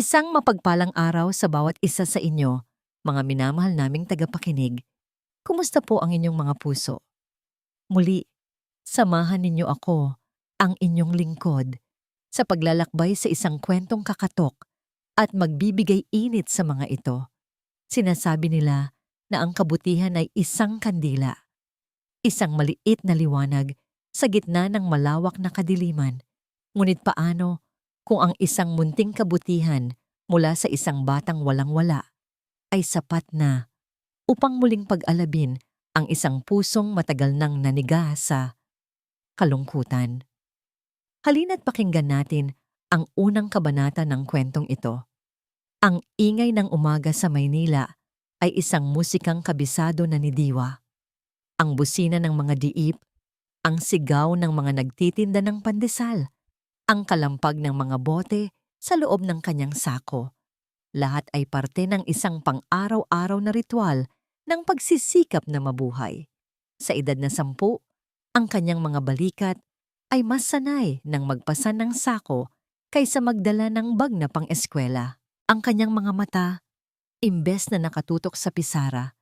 Isang mapagpalang araw sa bawat isa sa inyo, mga minamahal naming tagapakinig. Kumusta po ang inyong mga puso? Muli, samahan ninyo ako, ang inyong lingkod, sa paglalakbay sa isang kwentong kakatok at magbibigay init sa mga ito. Sinasabi nila na ang kabutihan ay isang kandila, isang maliit na liwanag sa gitna ng malawak na kadiliman. Ngunit paano kung ang isang munting kabutihan mula sa isang batang walang-wala ay sapat na upang muling pag-alabin ang isang pusong matagal nang naniga sa kalungkutan? Halina't pakinggan natin ang unang kabanata ng kwentong ito. Ang ingay ng umaga sa Maynila ay isang musikang kabisado na ni Diwa. Ang busina ng mga diip, ang sigaw ng mga nagtitinda ng pandesal, ang kalampag ng mga bote sa loob ng kanyang sako. Lahat ay parte ng isang pang-araw-araw na ritual ng pagsisikap na mabuhay. Sa edad na 10, ang kanyang mga balikat ay mas sanay ng magpasan ng sako kaysa magdala ng bag na pang-eskwela. Ang kanyang mga mata, imbes na nakatutok sa pisara,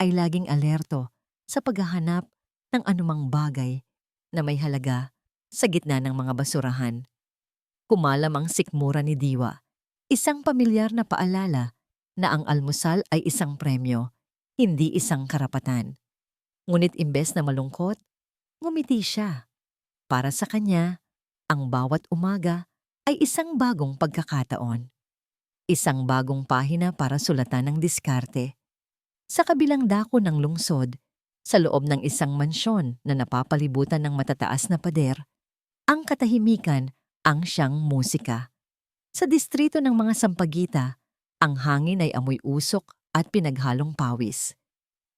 ay laging alerto sa paghahanap ng anumang bagay na may halaga sa gitna ng mga basurahan. Kumalam ang sikmura ni Diwa, isang pamilyar na paalala na ang almusal ay isang premyo, hindi isang karapatan. Ngunit imbes na malungkot, ngumiti siya. Para sa kanya, ang bawat umaga ay isang bagong pagkakataon. Isang bagong pahina para sulatan ng diskarte. Sa kabilang dako ng lungsod, sa loob ng isang mansyon na napapalibutan ng matataas na pader, ang katahimikan ang siyang musika. Sa distrito ng mga Sampaguita, ang hangin ay amoy usok at pinaghalong pawis.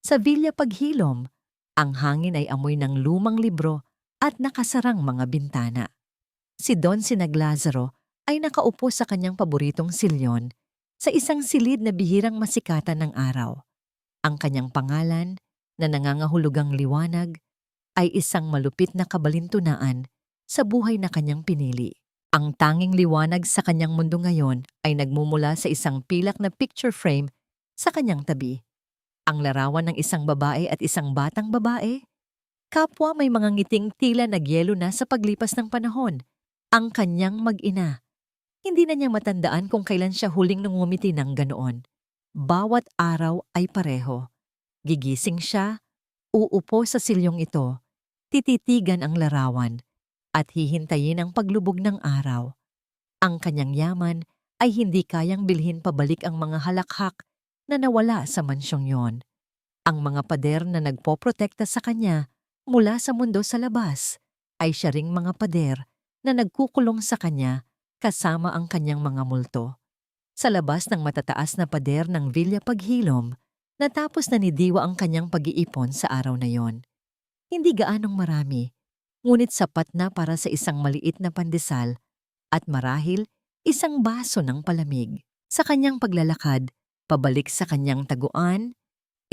Sa Villa Paghilom, ang hangin ay amoy ng lumang libro at nakasarang mga bintana. Si Don Sinaglazaro ay nakaupo sa kanyang paboritong silyon sa isang silid na bihirang masikatan ng araw. Ang kanyang pangalan, na nangangahulugang liwanag, ay isang malupit na kabalintunaan sa buhay na kanyang pinili. Ang tanging liwanag sa kanyang mundo ngayon ay nagmumula sa isang pilak na picture frame sa kanyang tabi. Ang larawan ng isang babae at isang batang babae. Kapwa may mga ngiting tila nagyelo na sa paglipas ng panahon. Ang kanyang mag-ina. Hindi na niya matandaan kung kailan siya huling nangumiti ng ganoon. Bawat araw ay pareho. Gigising siya, uupo sa silyong ito, tititigan ang larawan, at hihintayin ang paglubog ng araw. Ang kanyang yaman ay hindi kayang bilhin pabalik ang mga halakhak na nawala sa mansyong yon. Ang mga pader na nagpoprotekta sa kanya mula sa mundo sa labas ay siya ring mga pader na nagkukulong sa kanya kasama ang kanyang mga multo. Sa labas ng matataas na pader ng Villa Paghilom, natapos na ni Diwa ang kanyang pag-iipon sa araw na yon. Hindi gaanong marami, ngunit sapat na para sa isang maliit na pandesal at marahil isang baso ng palamig. Sa kanyang paglalakad, pabalik sa kanyang taguan,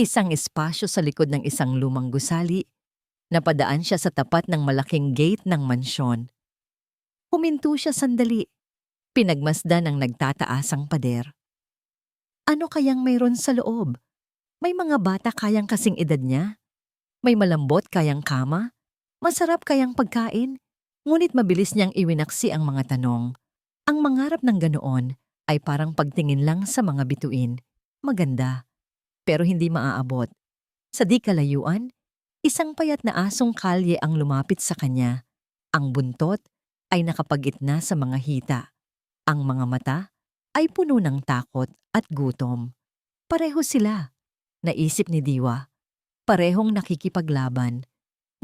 isang espasyo sa likod ng isang lumang gusali, napadaan siya sa tapat ng malaking gate ng mansyon. Huminto siya sandali, pinagmasdan ng nagtataasang pader. Ano kayang mayroon sa loob? May mga bata kayang kasing edad niya? May malambot kayang kama? Masarap kayang pagkain? Ngunit mabilis niyang iwinaksi ang mga tanong. Ang mangarap ng ganoon ay parang pagtingin lang sa mga bituin. Maganda, pero hindi maaabot. Sa di kalayuan, isang payat na asong kalye ang lumapit sa kanya. Ang buntot ay nakapagitna sa mga hita. Ang mga mata ay puno ng takot at gutom. Pareho sila, naisip ni Diwa. Parehong nakikipaglaban.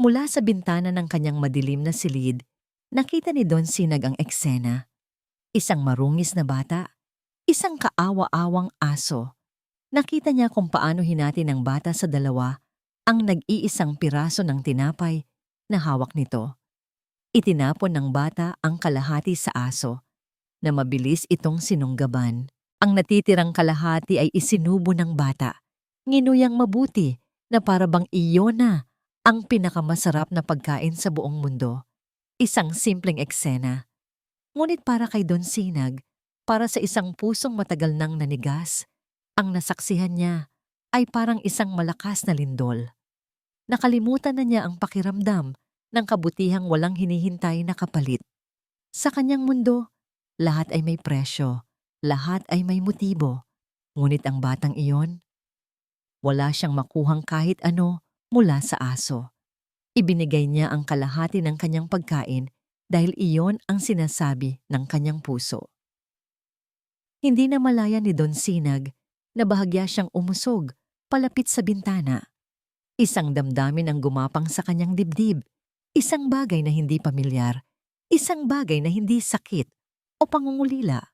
Mula sa bintana ng kanyang madilim na silid, nakita ni Don Sinag ang eksena. Isang marungis na bata, isang kaawa-awang aso. Nakita niya kung paano hinati ng bata sa dalawa ang nag-iisang piraso ng tinapay na hawak nito. Itinapon ng bata ang kalahati sa aso, na mabilis itong sinunggaban. Ang natitirang kalahati ay isinubo ng bata. Nginuyang mabuti na para bang iyon na ang pinakamasarap na pagkain sa buong mundo. Isang simpleng eksena. Ngunit para kay Don Sinag, Para sa isang pusong matagal nang nanigas, ang nasaksihan niya ay parang isang malakas na lindol. Nakalimutan na niya ang pakiramdam ng kabutihang walang hinihintay na kapalit. Sa kanyang mundo, lahat ay may presyo, lahat ay may motibo. Ngunit ang batang iyon, wala siyang makuhang kahit ano mula sa aso. Ibinigay niya ang kalahati ng kanyang pagkain dahil iyon ang sinasabi ng kanyang puso. Hindi na malaya ni Don Sinag na bahagya siyang umusog palapit sa bintana. Isang damdamin ang gumapang sa kanyang dibdib, isang bagay na hindi pamilyar, isang bagay na hindi sakit o pangungulila,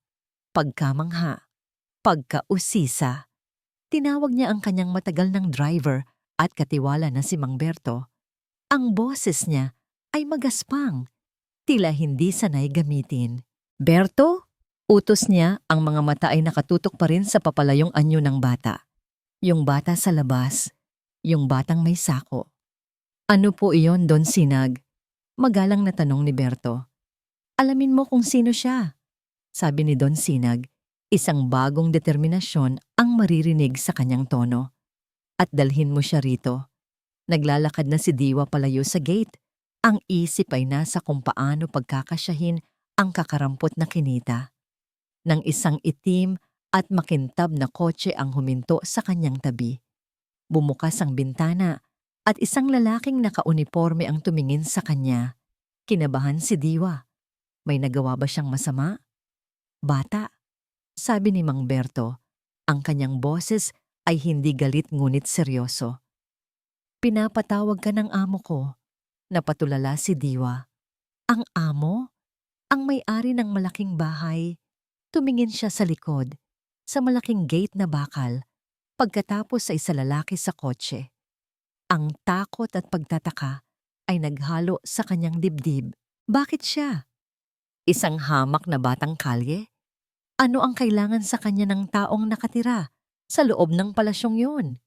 pagkamangha, pagkausisa. Tinawag niya ang kanyang matagal ng driver at katiwala na si Mang Berto. Ang boses niya ay magaspang, tila hindi sanay gamitin. "Berto?" Utos niya, ang mga mata ay nakatutok pa rin sa papalayong anyo ng bata. Yung bata sa labas, yung batang may sako. "Ano po iyon, Don Sinag?" Magalang na tanong ni Berto. "Alamin mo kung sino siya," sabi ni Don Sinag. Isang bagong determinasyon ang maririnig sa kanyang tono. "At dalhin mo siya rito." Naglalakad na si Diwa palayo sa gate. Ang isip ay nasa kung paano pagkakasyahin ang kakarampot na kinita. Nang isang itim at makintab na kotse ang huminto sa kanyang tabi. Bumukas ang bintana at isang lalaking nakauniforme ang tumingin sa kanya. Kinabahan si Diwa. May nagawa ba siyang masama? "Bata," sabi ni Mang Berto. Ang kanyang boses ay hindi galit ngunit seryoso. "Pinapatawag ka ng amo ko." Napatulala si Diwa. "Ang amo? Ang may-ari ng malaking bahay?" Tumingin siya sa likod, sa malaking gate na bakal, pagkatapos ay sa lalaki sa kotse. Ang takot at pagtataka ay naghalo sa kanyang dibdib. Bakit siya? Isang hamak na batang kalye? Ano ang kailangan sa kanya ng taong nakatira sa loob ng palasyong yun?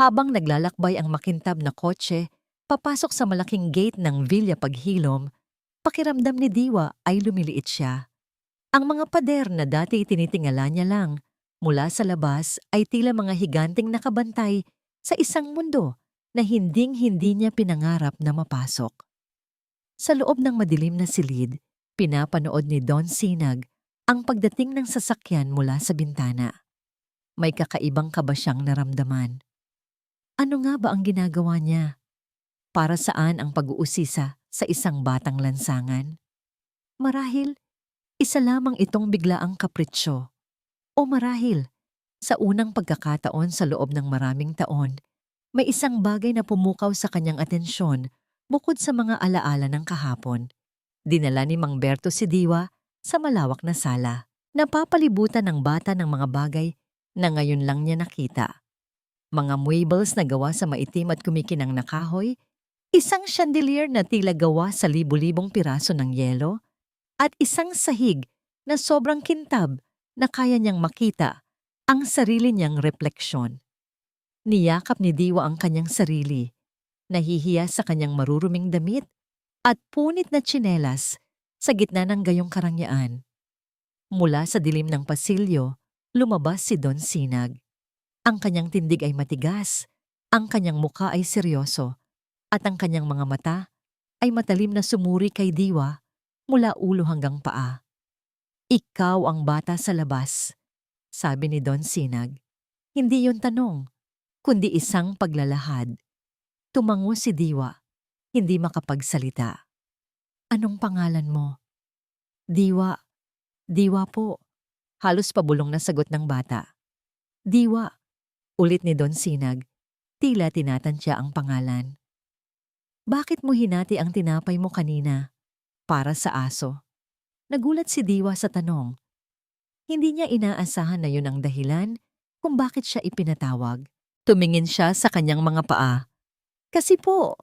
Habang naglalakbay ang makintab na kotse, papasok sa malaking gate ng Villa Paghilom, pakiramdam ni Diwa ay lumiliit siya. Ang mga pader na dati tinitingala niya lang mula sa labas ay tila mga higanting nakabantay sa isang mundo na hinding-hindi niya pinangarap na mapasok. Sa loob ng madilim na silid, pinapanood ni Don Sinag ang pagdating ng sasakyan mula sa bintana. May kakaibang kaba siyang naramdaman. Ano nga ba ang ginagawa niya? Para saan ang pag-uusisa sa isang batang lansangan? Marahil, isa lamang itong biglaang kapritsyo. O marahil, sa unang pagkakataon sa loob ng maraming taon, may isang bagay na pumukaw sa kanyang atensyon bukod sa mga alaala ng kahapon. Dinala ni Mang Berto si Diwa sa malawak na sala. Napapalibutan ng bata ng mga bagay na ngayon lang niya nakita. Mga muebles na gawa sa maitim at kumikinang na kahoy, isang chandelier na tila gawa sa libu-libong piraso ng yelo, at isang sahig na sobrang kintab na kaya niyang makita ang sarili niyang refleksyon. Niyakap ni Diwa ang kanyang sarili, nahihiya sa kanyang maruruming damit at punit na tsinelas sa gitna ng gayong karangyaan. Mula sa dilim ng pasilyo, lumabas si Don Sinag. Ang kanyang tindig ay matigas, ang kanyang muka ay seryoso, at ang kanyang mga mata ay matalim na sumuri kay Diwa mula ulo hanggang paa. "Ikaw ang bata sa labas," sabi ni Don Sinag. Hindi yun tanong, kundi isang paglalahad. Tumango si Diwa, hindi makapagsalita. "Anong pangalan mo?" "Diwa." "Diwa po." Halos pabulong na sagot ng bata. "Diwa," ulit ni Don Sinag, tila tinatantya ang pangalan. "Bakit mo hinati ang tinapay mo kanina? Para sa aso?" Nagulat si Diwa sa tanong. Hindi niya inaasahan na yun ang dahilan kung bakit siya ipinatawag. Tumingin siya sa kanyang mga paa. "Kasi po,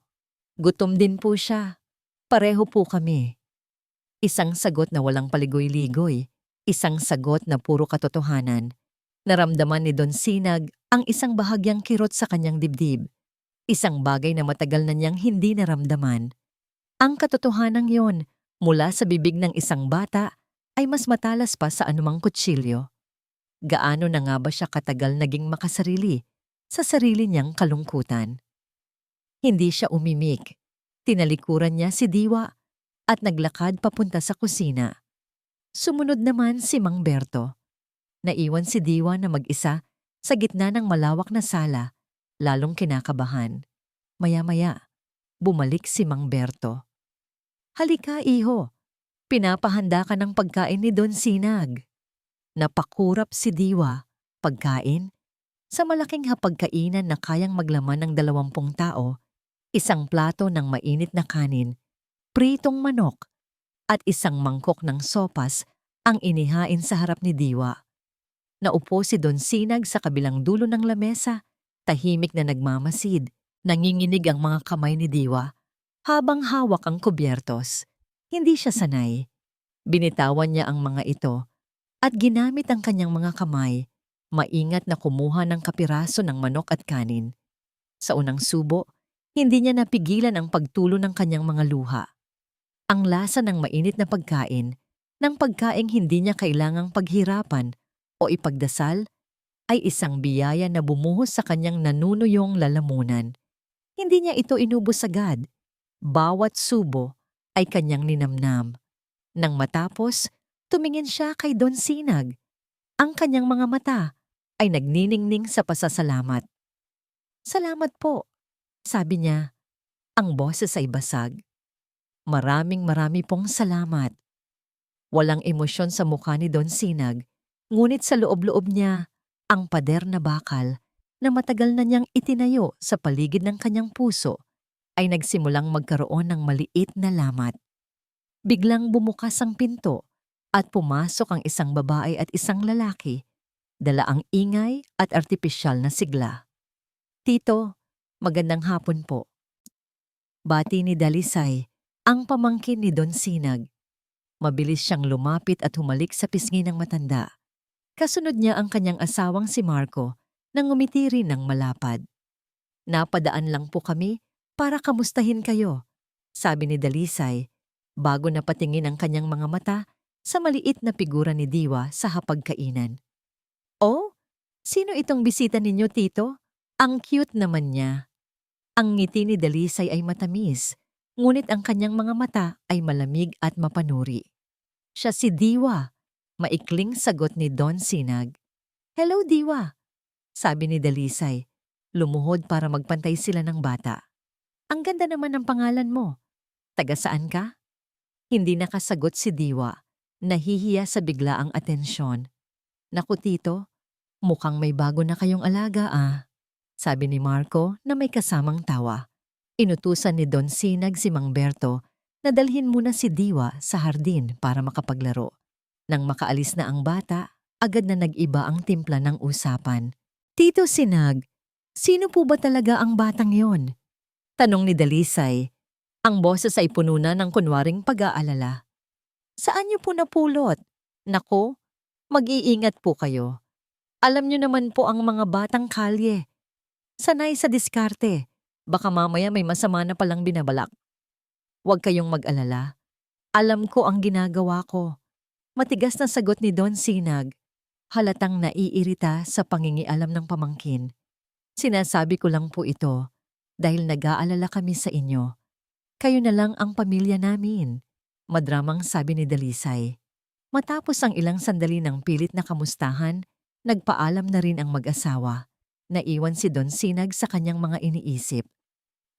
gutom din po siya. Pareho po kami." Isang sagot na walang paligoy-ligoy, isang sagot na puro katotohanan. Naramdaman ni Don Sinag ang isang bahagyang kirot sa kanyang dibdib. Isang bagay na matagal na niyang hindi naramdaman. Ang katotohanan yon mula sa bibig ng isang bata ay mas matalas pa sa anumang kutsilyo. Gaano na nga ba siya katagal naging makasarili sa sarili niyang kalungkutan? Hindi siya umimik. Tinalikuran niya si Diwa at naglakad papunta sa kusina. Sumunod naman si Mang Berto. Naiwan si Diwa na mag-isa sa gitna ng malawak na sala, lalong kinakabahan. Maya-maya, bumalik si Mang Berto. "Halika, iho. Pinapahanda ka ng pagkain ni Don Sinag." Napakurap si Diwa. Pagkain? Sa malaking hapagkainan na kayang maglaman ng 20 tao, isang plato ng mainit na kanin, pritong manok, at isang mangkok ng sopas ang inihain sa harap ni Diwa. Naupo si Don Sinag sa kabilang dulo ng lamesa, tahimik na nagmamasid. Nanginginig ang mga kamay ni Diwa habang hawak ang kubyertos. Hindi siya sanay. Binitawan niya ang mga ito at ginamit ang kanyang mga kamay, maingat na kumuha ng kapiraso ng manok at kanin. Sa unang subo, hindi niya napigilan ang pagtulo ng kanyang mga luha. Ang lasa ng mainit na pagkain, ng pagkaing hindi niya kailangang paghirapan o ipagdasal, ay isang biyaya na bumuhos sa kanyang nanunuyong lalamunan. Hindi niya ito inubos agad. Bawat subo ay kanyang ninamnam. Nang matapos, tumingin siya kay Don Sinag. Ang kanyang mga mata ay nagniningning sa pasasalamat. "Salamat po," sabi niya. Ang boses ay basag. Marami pong salamat." Walang emosyon sa mukha ni Don Sinag, ngunit sa loob-loob niya, ang pader na bakal na matagal na niyang itinayo sa paligid ng kanyang puso ay nagsimulang magkaroon ng maliit na lamat. Biglang bumukas ang pinto at pumasok ang isang babae at isang lalaki, dala ang ingay at artipisyal na sigla. "Tito, magandang hapon po." Bati ni Dalisay, ang pamangkin ni Don Sinag. Mabilis siyang lumapit at humalik sa pisngi ng matanda. Kasunod niya ang kanyang asawang si Marco na ngumiti rin ng malapad. "Napadaan lang po kami para kamustahin kayo," sabi ni Dalisay, bago napatingin ang kanyang mga mata sa maliit na figura ni Diwa sa hapagkainan. "Oh, sino itong bisita ninyo, Tito? Ang cute naman niya." Ang ngiti ni Dalisay ay matamis, ngunit ang kanyang mga mata ay malamig at mapanuri. "Siya si Diwa," maikling sagot ni Don Sinag. "Hello, Diwa," sabi ni Dalisay. Lumuhod para magpantay sila ng bata. "Ang ganda naman ng pangalan mo. Taga saan ka?" Hindi nakasagot si Diwa. Nahihiya sa biglaang atensyon. "Naku, Tito, mukhang may bago na kayong alaga, ah," sabi ni Marco na may kasamang tawa. Inutusan ni Don Sinag si Mang Berto na dalhin muna si Diwa sa hardin para makapaglaro. Nang makaalis na ang bata, agad na nag-iba ang timpla ng usapan. "Tito Sinag, sino po ba talaga ang batang yon?" tanong ni Dalisay. Ang boses ay puno na ng kunwaring pag-aalala. "Saan niyo po napulot? Nako, mag-iingat po kayo. Alam niyo naman po ang mga batang kalye. Sanay sa diskarte. Baka mamaya may masama na palang binabalak." "Huwag kayong mag-alala. Alam ko ang ginagawa ko." Matigas na sagot ni Don Sinag. Halatang naiirita sa pangingialam ng pamangkin. "Sinasabi ko lang po ito dahil nag-aalala kami sa inyo. Kayo na lang ang pamilya namin," madramang sabi ni Dalisay. Matapos ang ilang sandali ng pilit na kamustahan, nagpaalam na rin ang mag-asawa. Naiwan si Don Sinag sa kanyang mga iniisip.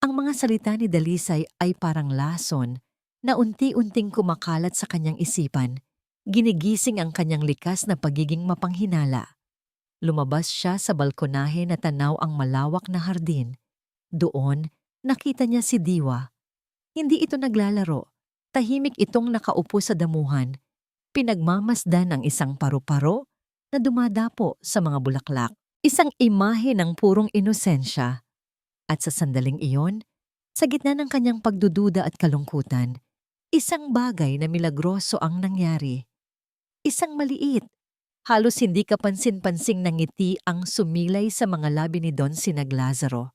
Ang mga salita ni Dalisay ay parang lason na unti-unting kumakalat sa kanyang isipan. Ginigising ang kanyang likas na pagiging mapanghinala. Lumabas siya sa balkonahe na tanaw ang malawak na hardin. Doon, nakita niya si Diwa. Hindi ito naglalaro. Tahimik itong nakaupo sa damuhan. Pinagmamasdan ang isang paru-paro na dumadapo sa mga bulaklak. Isang imahe ng purong inosensya. At sa sandaling iyon, sa gitna ng kanyang pagdududa at kalungkutan, isang bagay na milagroso ang nangyari. Isang maliit, halos hindi kapansin-pansing na ngiti ang sumilay sa mga labi ni Don Sinag Lazaro.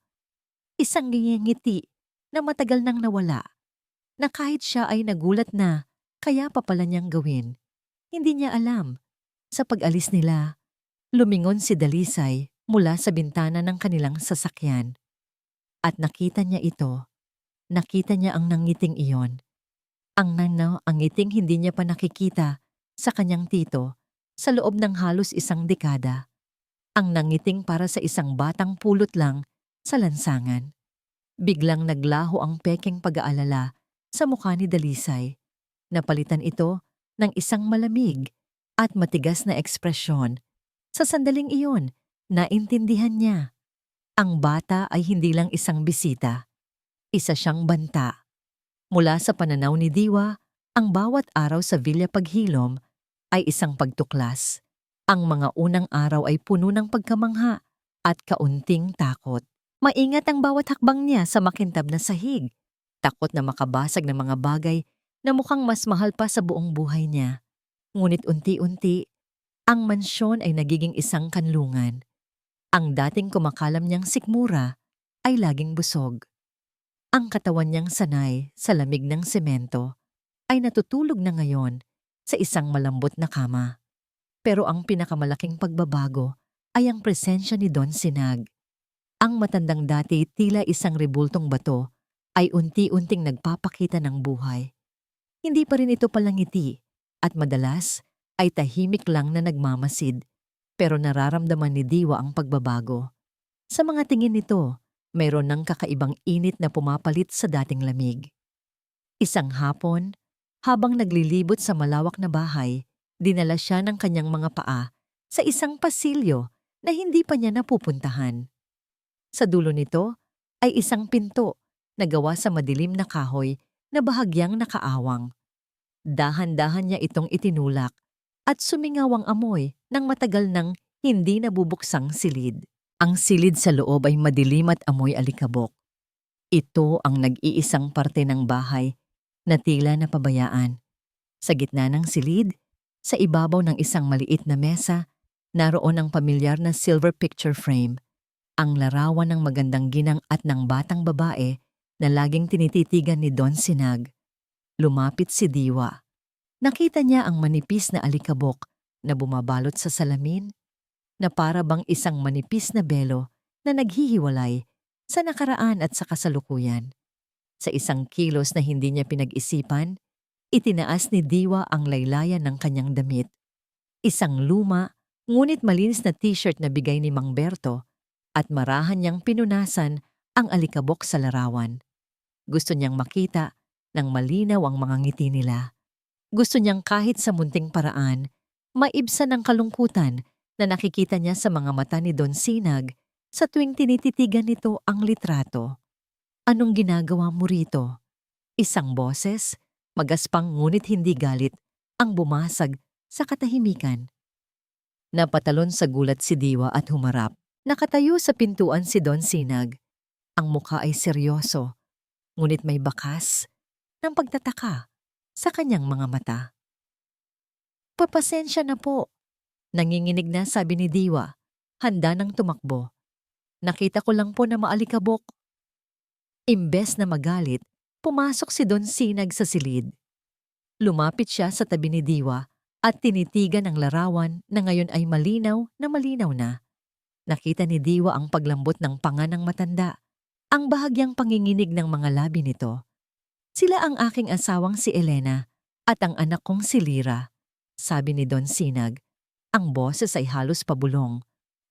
Isang ngiti na matagal nang nawala, na kahit siya ay nagulat na kaya pa pala niyang gawin. Hindi niya alam. Sa pag-alis nila, lumingon si Dalisay mula sa bintana ng kanilang sasakyan. At nakita niya ito. Nakita niya ang nangiting iyon. Ang ngiting hindi niya pa nakikita sa kanyang tito sa loob ng halos isang dekada. Ang nangiting para sa isang batang pulot lang sa lansangan. Biglang naglaho ang pekeng pag-aalala sa mukha ni Dalisay. Napalitan ito ng isang malamig at matigas na ekspresyon. Sa sandaling iyon, naintindihan niya. Ang bata ay hindi lang isang bisita. Isa siyang banta. Mula sa pananaw ni Diwa, ang bawat araw sa Villa Paghilom ay isang pagtuklas. Ang mga unang araw ay puno ng pagkamangha at kaunting takot. Maingat ang bawat hakbang niya sa makintab na sahig. Takot na makabasag ng mga bagay na mukhang mas mahal pa sa buong buhay niya. Ngunit unti-unti, ang mansyon ay nagiging isang kanlungan. Ang dating kumakalam niyang sikmura ay laging busog. Ang katawan niyang sanay sa lamig ng semento ay natutulog na ngayon sa isang malambot na kama. Pero ang pinakamalaking pagbabago ay ang presensya ni Don Sinag. Ang matandang dati tila isang rebultong bato ay unti-unting nagpapakita ng buhay. Hindi pa rin ito palangiti at madalas ay tahimik lang na nagmamasid, pero nararamdaman ni Diwa ang pagbabago. Sa mga tingin nito, mayroon ng kakaibang init na pumapalit sa dating lamig. Isang hapon, habang naglilibot sa malawak na bahay, dinala siya ng kanyang mga paa sa isang pasilyo na hindi pa niya napupuntahan. Sa dulo nito ay isang pinto na gawa sa madilim na kahoy na bahagyang nakaawang. Dahan-dahan niya itong itinulak at sumingaw ang amoy ng matagal nang hindi nabubuksang silid. Ang silid sa loob ay madilim at amoy alikabok. Ito ang nag-iisang parte ng bahay na tila napabayaan. Sa gitna ng silid, sa ibabaw ng isang maliit na mesa, naroon ang pamilyar na silver picture frame, ang larawan ng magandang ginang at ng batang babae na laging tinititigan ni Don Sinag. Lumapit si Diwa. Nakita niya ang manipis na alikabok na bumabalot sa salamin, na para bang isang manipis na belo na naghihiwalay sa nakaraan at sa kasalukuyan. Sa isang kilos na hindi niya pinag-isipan, itinaas ni Diwa ang laylayan ng kanyang damit. Isang luma, ngunit malinis na t-shirt na bigay ni Mang Berto, at marahan niyang pinunasan ang alikabok sa larawan. Gusto niyang makita ng malinaw ang mga ngiti nila. Gusto niyang kahit sa munting paraan, maibsan ang kalungkutan na nakikita niya sa mga mata ni Don Sinag sa tuwing tinititigan nito ang litrato. Anong ginagawa mo rito? Isang boses, magaspang ngunit hindi galit, ang bumasag sa katahimikan. Napatalon sa gulat si Diwa at humarap. Nakatayo sa pintuan si Don Sinag. Ang mukha ay seryoso, ngunit may bakas ng pagtataka sa kanyang mga mata. "Papasensya na po," nanginginig na sabi ni Diwa, handa nang tumakbo. "Nakita ko lang po na maalikabok." Imbes na magalit, pumasok si Don Sinag sa silid. Lumapit siya sa tabi ni Diwa at tinitigan ang larawan na ngayon ay malinaw na. Nakita ni Diwa ang paglambot ng panga ng matanda, ang bahagyang panginginig ng mga labi nito. "Sila ang aking asawang si Elena at ang anak kong si Lira," sabi ni Don Sinag. Ang boses ay halos pabulong,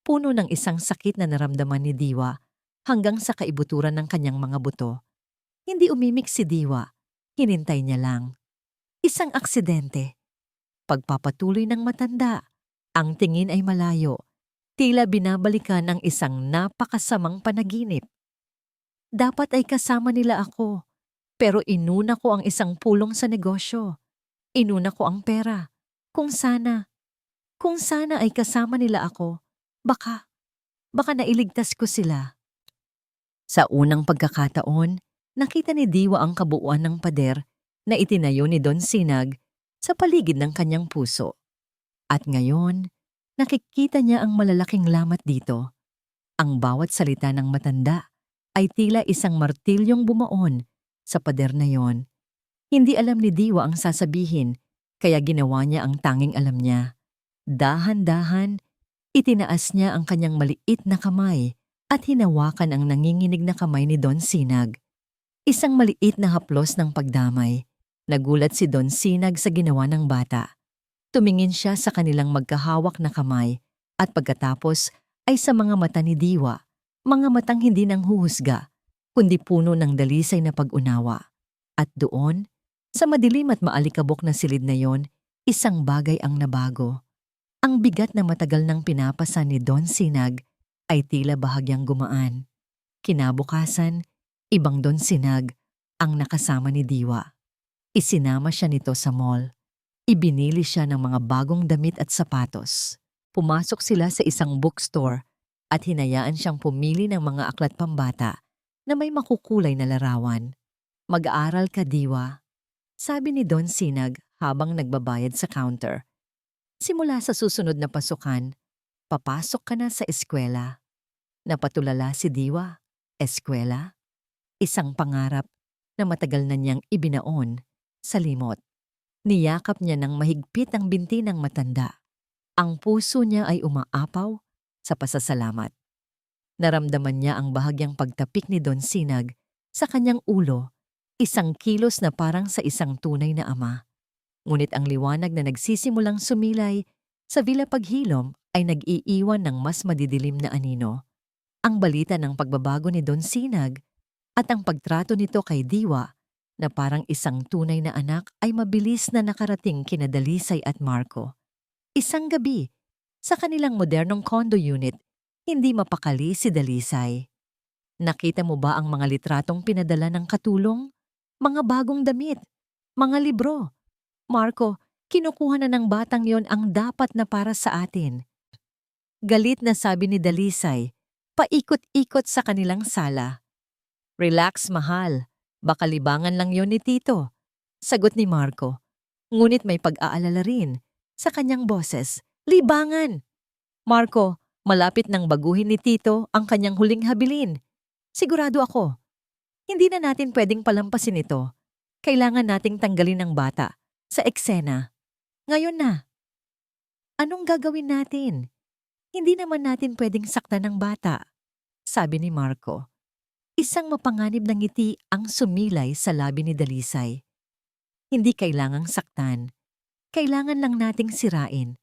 puno ng isang sakit na naramdaman ni Diwa hanggang sa kaibuturan ng kanyang mga buto. Hindi umimik si Diwa, hinintay niya lang. Isang aksidente. Pagpapatuloy ng matanda, ang tingin ay malayo. Tila binabalikan ang isang napakasamang panaginip. "Dapat ay kasama nila ako, pero inuna ko ang isang pulong sa negosyo. Inuna ko ang pera. Kung sana ay kasama nila ako, baka nailigtas ko sila." Sa unang pagkakataon, nakita ni Diwa ang kabuuan ng pader na itinayo ni Don Sinag sa paligid ng kanyang puso. At ngayon, nakikita niya ang malalaking lamat dito. Ang bawat salita ng matanda ay tila isang martilyong bumaon sa pader na yon. Hindi alam ni Diwa ang sasabihin, Kaya ginawa niya ang tanging alam niya. Dahan-dahan, itinaas niya ang kanyang maliit na kamay at hinawakan ang nanginginig na kamay ni Don Sinag. Isang maliit na haplos ng pagdamay. Nagulat si Don Sinag sa ginawa ng bata. Tumingin siya sa kanilang magkahawak na kamay at pagkatapos ay sa mga mata ni Diwa, mga matang hindi nang huhusga, kundi puno ng dalisay na pag-unawa. At doon, sa madilim at maalikabok na silid na yon, isang bagay ang nabago. Ang bigat na matagal nang pinapasan ni Don Sinag ay tila bahagyang gumaan. Kinabukasan, ibang Don Sinag ang nakasama ni Diwa. Isinama siya nito sa mall. Ibinili siya ng mga bagong damit at sapatos. Pumasok sila sa isang bookstore at hinayaan siyang pumili ng mga aklat pambata na may makukulay na larawan. "Mag-aaral ka, Diwa," sabi ni Don Sinag habang nagbabayad sa counter. "Simula sa susunod na pasukan, papasok ka na sa eskwela." Napatulala si Diwa. Eskwela? Isang pangarap na matagal na niyang ibinaon sa limot. Niyakap niya ng mahigpit ang binti ng matanda. Ang puso niya ay umaapaw sa pasasalamat. Naramdaman niya ang bahagyang pagtapik ni Don Sinag sa kanyang ulo, isang kilos na parang sa isang tunay na ama. Ngunit ang liwanag na nagsisimulang sumilay sa Villa Paghilom ay nag-iiwan ng mas madidilim na anino. Ang balita ng pagbabago ni Don Sinag at ang pagtrato nito kay Diwa na parang isang tunay na anak ay mabilis na nakarating kina Dalisay at Marco. Isang gabi, sa kanilang modernong condo unit, hindi mapakali si Dalisay. "Nakita mo ba ang mga litratong pinadala ng katulong? Mga bagong damit, mga libro. Marco, kinukuha na ng batang yon ang dapat na para sa atin." Galit na sabi ni Dalisay, paikot-ikot sa kanilang sala. "Relax, mahal. Baka libangan lang yon ni Tito," sagot ni Marco. Ngunit may pag-aalala rin sa kanyang boses. "Libangan! Marco, malapit nang baguhin ni Tito ang kanyang huling habilin. Sigurado ako. Hindi na natin pwedeng palampasin ito. Kailangan nating tanggalin ang bata sa eksena. Ngayon na." "Anong gagawin natin? Hindi naman natin pwedeng saktan ng bata," sabi ni Marco. Isang mapanganib na ngiti ang sumilay sa labi ni Dalisay. "Hindi kailangang saktan. Kailangan lang nating sirain.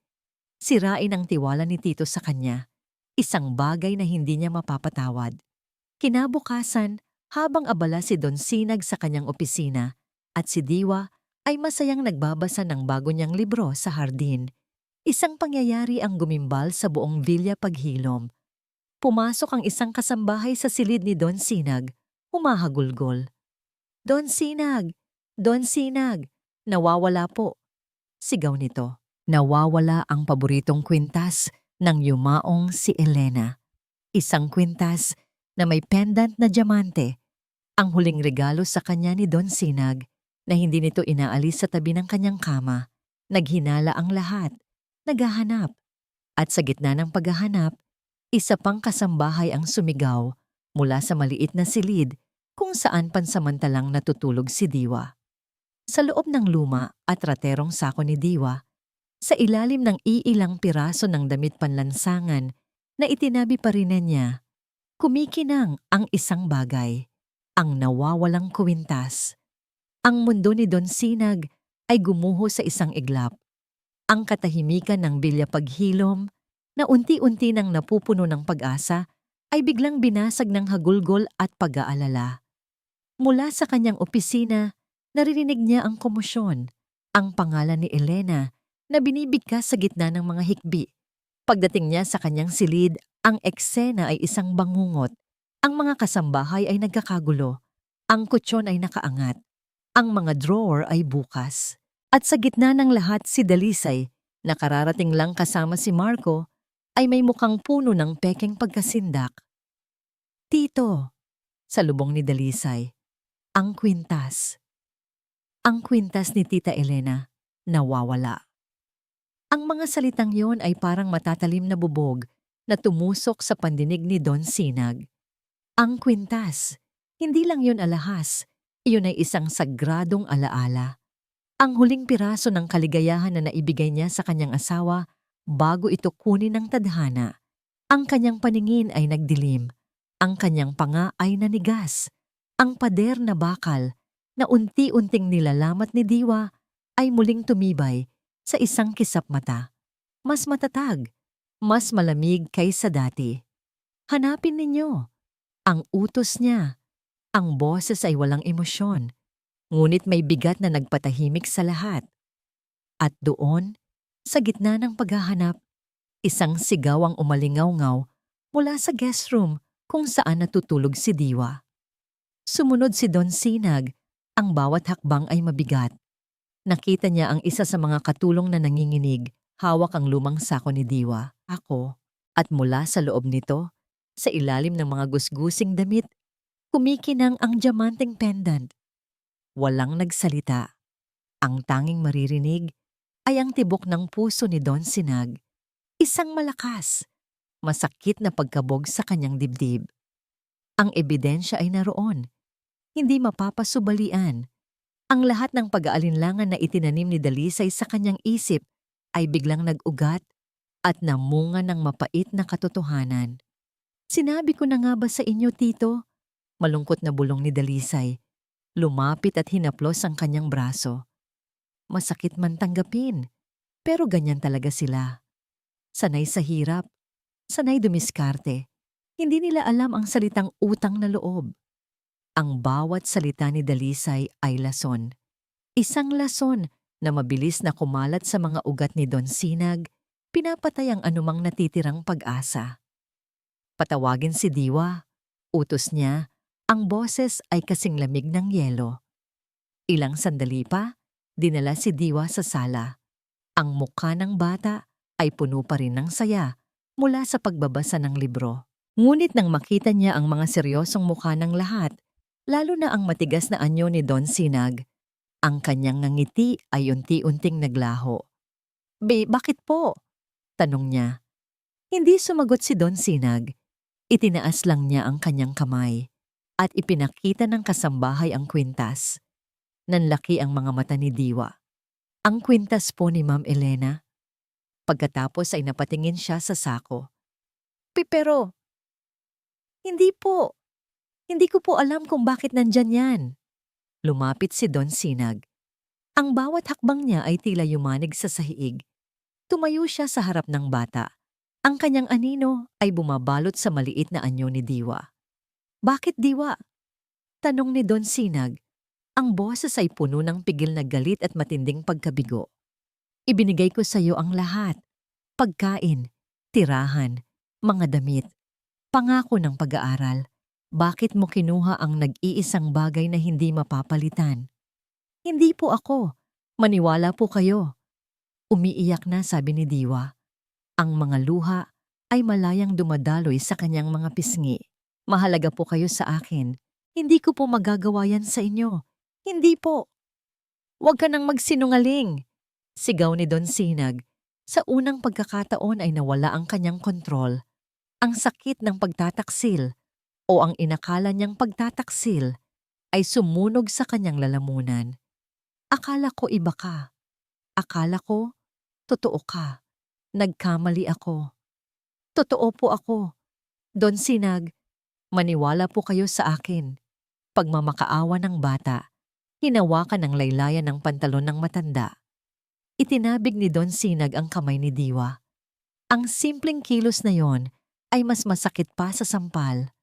Sirain ang tiwala ni Tito sa kanya. Isang bagay na hindi niya mapapatawad." Kinabukasan, habang abala si Don Sinag sa kanyang opisina at si Diwa ay masayang nagbabasa ng bago niyang libro sa hardin, isang pangyayari ang gumimbal sa buong Villa Paghilom. Pumasok ang isang kasambahay sa silid ni Don Sinag, humahagulgol. "Don Sinag! Don Sinag! Nawawala po!" Sigaw nito. Nawawala ang paboritong kwintas ng yumaong si Elena. Isang kwintas na may pendant na diamante, ang huling regalo sa kanya ni Don Sinag na hindi nito inaalis sa tabi ng kanyang kama. Naghinala ang lahat, naghahanap. At sa gitna ng paghahanap, isa pang kasambahay ang sumigaw mula sa maliit na silid kung saan pansamantalang natutulog si Diwa. Sa loob ng luma at raterong sako ni Diwa, sa ilalim ng iilang piraso ng damit panlansangan na itinabi pa rin niya, kumikinang ang isang bagay, ang nawawalang kwintas. Ang mundo ni Don Sinag ay gumuho sa isang iglap. Ang katahimikan ng Villa Paghilom na unti-unti nang napupuno ng pag-asa ay biglang binasag ng hagulgol at pag-aalala. Mula sa kanyang opisina, naririnig niya ang komosyon, ang pangalan ni Elena na binibigkas sa gitna ng mga hikbi. Pagdating niya sa kanyang silid, ang eksena ay isang bangungot. Ang mga kasambahay ay nagkakagulo. Ang kutsyon ay nakaangat. Ang mga drawer ay bukas. At sa gitna ng lahat si Dalisay, na kararating lang kasama si Marco, ay may mukhang puno ng pekeng pagkasindak. "Tito," salubong ni Dalisay, "ang kwintas." Ang kwintas ni Tita Elena nawawala. Ang mga salitang yon ay parang matatalim na bubog na tumusok sa pandinig ni Don Sinag. Ang kwintas, hindi lang yon alahas, iyon ay isang sagradong alaala. Ang huling piraso ng kaligayahan na naibigay niya sa kanyang asawa bago ito kunin ng tadhana. Ang kanyang paningin ay nagdilim. Ang kanyang panga ay nanigas. Ang pader na bakal na unti-unting nilalamat ni Diwa ay muling tumibay sa isang kisap mata. Mas matatag, mas malamig kaysa dati. Hanapin ninyo. Ang utos niya. Ang boses ay walang emosyon. Ngunit may bigat na nagpatahimik sa lahat. At doon, sa gitna ng paghahanap, isang sigaw ang umalingaw-ngaw mula sa guest room kung saan natutulog si Diwa. Sumunod si Don Sinag, ang bawat hakbang ay mabigat. Nakita niya ang isa sa mga katulong na nanginginig, hawak ang lumang sako ni Diwa, ako, at mula sa loob nito, sa ilalim ng mga gusgusing damit, kumikinang ang diamanteng pendant. Walang nagsalita. Ang tanging maririnig ay ang tibok ng puso ni Don Sinag. Isang malakas, masakit na pagkabog sa kanyang dibdib. Ang ebidensya ay naroon. Hindi mapapasubalian. Ang lahat ng pag-aalinlangan na itinanim ni Dalisay sa kanyang isip ay biglang nag-ugat at namunga ng mapait na katotohanan. Sinabi ko na nga ba sa inyo, Tito? Malungkot na bulong ni Dalisay. Lumapit at hinaplos ang kanyang braso. Masakit man tanggapin, pero ganyan talaga sila. Sanay sa hirap, sanay dumiskarte. Hindi nila alam ang salitang utang na loob. Ang bawat salita ni Dalisay ay lason. Isang lason na mabilis na kumalat sa mga ugat ni Don Sinag, pinapatay ang anumang natitirang pag-asa. Patawagin si Diwa. Utos niya, ang boses ay kasing lamig ng yelo. Ilang sandali pa, dinala si Diwa sa sala. Ang mukha ng bata ay puno pa rin ng saya mula sa pagbabasa ng libro. Ngunit nang makita niya ang mga seryosong mukha ng lahat, lalo na ang matigas na anyo ni Don Sinag, ang kanyang ngiti ay unti-unting naglaho. Bakit po? Tanong niya. Hindi sumagot si Don Sinag. Itinaas lang niya ang kanyang kamay at ipinakita ng kasambahay ang kwintas. Nanlaki ang mga mata ni Diwa. Ang kwintas po ni Ma'am Elena. Pagkatapos ay napatingin siya sa sako. Pero, hindi po. Hindi ko po alam kung bakit nandyan yan. Lumapit si Don Sinag. Ang bawat hakbang niya ay tila yumanig sa sahig. Tumayo siya sa harap ng bata. Ang kanyang anino ay bumabalot sa maliit na anyo ni Diwa. Bakit Diwa? Tanong ni Don Sinag. Ang boses ay puno ng pigil na galit at matinding pagkabigo. Ibinigay ko sa iyo ang lahat. Pagkain, tirahan, mga damit, pangako ng pag-aaral. Bakit mo kinuha ang nag-iisang bagay na hindi mapapalitan? Hindi po ako. Maniwala po kayo. Umiiyak na, sabi ni Diwa. Ang mga luha ay malayang dumadaloy sa kanyang mga pisngi. Mahalaga po kayo sa akin. Hindi ko po magagawa yan sa inyo. Hindi po. Huwag ka nang magsinungaling. Sigaw ni Don Sinag. Sa unang pagkakataon ay nawala ang kanyang kontrol. Ang sakit ng pagtataksil o ang inakala niyang pagtataksil ay sumunog sa kanyang lalamunan. Akala ko iba ka. Akala ko, totoo ka. Nagkamali ako. Totoo po ako. Don Sinag, maniwala po kayo sa akin. Pagmamakaawa ng bata, hinawakan ng laylayan ng pantalon ng matanda. Itinabig ni Don Sinag ang kamay ni Diwa. Ang simpleng kilos na yon ay mas masakit pa sa sampal.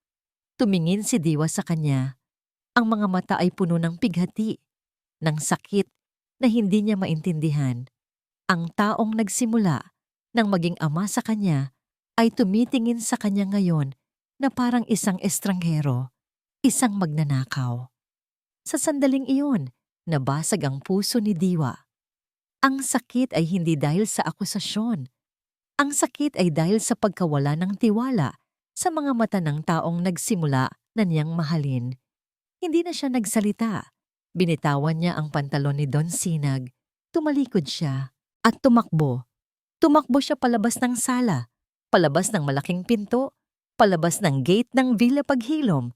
Tumingin si Diwa sa kanya. Ang mga mata ay puno ng pighati, ng sakit na hindi niya maintindihan. Ang taong nagsimula nang maging ama sa kanya ay tumitingin sa kanya ngayon na parang isang estranghero, isang magnanakaw. Sa sandaling iyon, nabasag ang puso ni Diwa. Ang sakit ay hindi dahil sa akusasyon. Ang sakit ay dahil sa pagkawala ng tiwala sa mga mata ng taong nagsimula na niyang mahalin. Hindi na siya nagsalita. Binitawan niya ang pantalon ni Don Sinag. Tumalikod siya at tumakbo. Tumakbo siya palabas ng sala, palabas ng malaking pinto, palabas ng gate ng Villa Paghilom,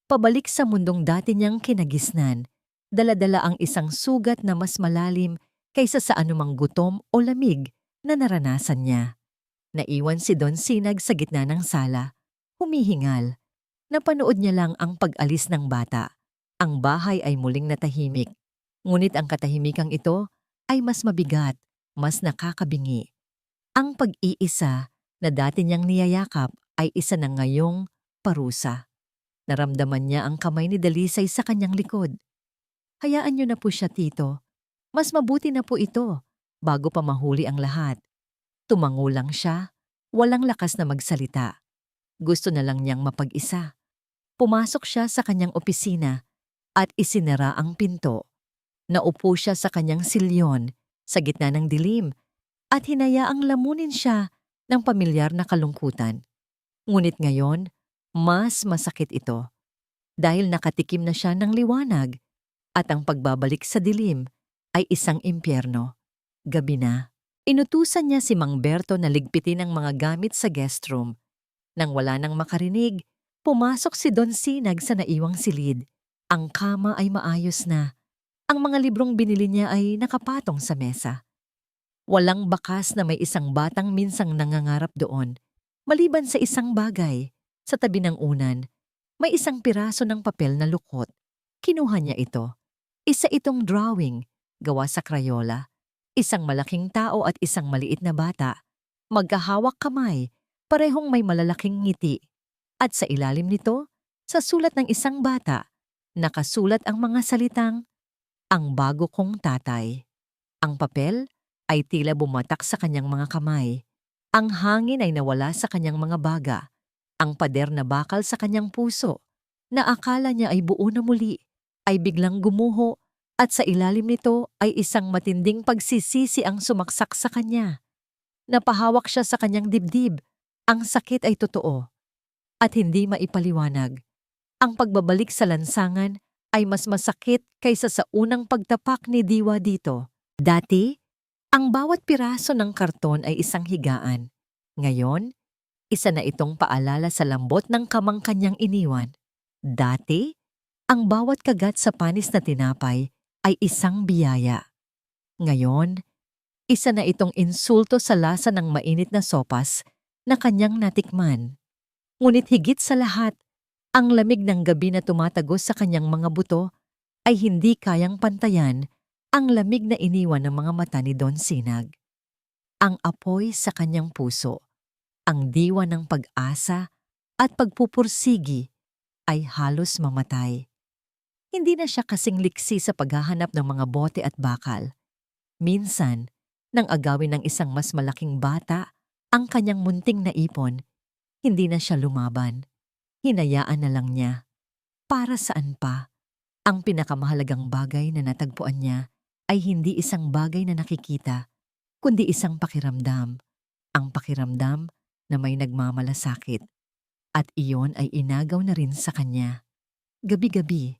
pabalik sa mundong dati niyang kinagisnan. Dala-dala ang isang sugat na mas malalim kaysa sa anumang gutom o lamig na naranasan niya. Naiwan si Don Sinag sa gitna ng sala, humihingal. Napanood niya lang ang pag-alis ng bata. Ang bahay ay muling natahimik. Ngunit ang katahimikang ito ay mas mabigat, mas nakakabingi. Ang pag-iisa na dati niyang niyayakap ay isa na ngayong parusa. Naramdaman niya ang kamay ni Dalisay sa kanyang likod. Hayaan niyo na po siya, tito. Mas mabuti na po ito, bago pa mahuli ang lahat. Tumango lang siya, walang lakas na magsalita. Gusto na lang niyang mapag-isa. Pumasok siya sa kanyang opisina at isinara ang pinto. Naupo siya sa kanyang silyon sa gitna ng dilim at hinayaang lamunin siya ng pamilyar na kalungkutan. Ngunit ngayon, mas masakit ito dahil nakatikim na siya ng liwanag at ang pagbabalik sa dilim ay isang impyerno. Gabi na. Inutusan niya si Mang Berto na ligpitin ang mga gamit sa guest room. Nang wala nang makarinig, pumasok si Don Sinag sa naiwang silid. Ang kama ay maayos na. Ang mga librong binili niya ay nakapatong sa mesa. Walang bakas na may isang batang minsang nangangarap doon. Maliban sa isang bagay, sa tabi ng unan, may isang piraso ng papel na lukot. Kinuha niya ito. Isa itong drawing, gawa sa Crayola. Isang malaking tao at isang maliit na bata. Magkahawak kamay, parehong may malalaking ngiti. At sa ilalim nito, sa sulat ng isang bata, nakasulat ang mga salitang, "Ang bago kong tatay." Ang papel ay tila bumatak sa kanyang mga kamay. Ang hangin ay nawala sa kanyang mga baga. Ang pader na bakal sa kanyang puso, na akala niya ay buo na muli, ay biglang gumuho at sa ilalim nito ay isang matinding pagsisisi ang sumaksak sa kanya. Napahawak siya sa kanyang dibdib. Ang sakit ay totoo at hindi maipaliwanag. Ang pagbabalik sa lansangan ay mas masakit kaysa sa unang pagtapak ni Diwa dito. Dati, ang bawat piraso ng karton ay isang higaan. Ngayon, isa na itong paalala sa lambot ng kamang kanyang iniwan. Dati, ang bawat kagat sa panis na tinapay ay isang biyaya. Ngayon, isa na itong insulto sa lasa ng mainit na sopas na kanyang natikman. Ngunit higit sa lahat, ang lamig ng gabi na tumatagos sa kanyang mga buto ay hindi kayang pantayan ang lamig na iniwan ng mga mata ni Don Sinag. Ang apoy sa kanyang puso, ang diwa ng pag-asa at pagpupursigi ay halos mamatay. Hindi na siya kasing liksi sa paghahanap ng mga bote at bakal. Minsan, nang agawin ng isang mas malaking bata ang kanyang munting naipon, hindi na siya lumaban. Hinayaan na lang niya. Para saan pa? Ang pinakamahalagang bagay na natagpuan niya ay hindi isang bagay na nakikita, kundi isang pakiramdam. Ang pakiramdam na may nagmamalasakit. At iyon ay inagaw na rin sa kanya. Gabi-gabi,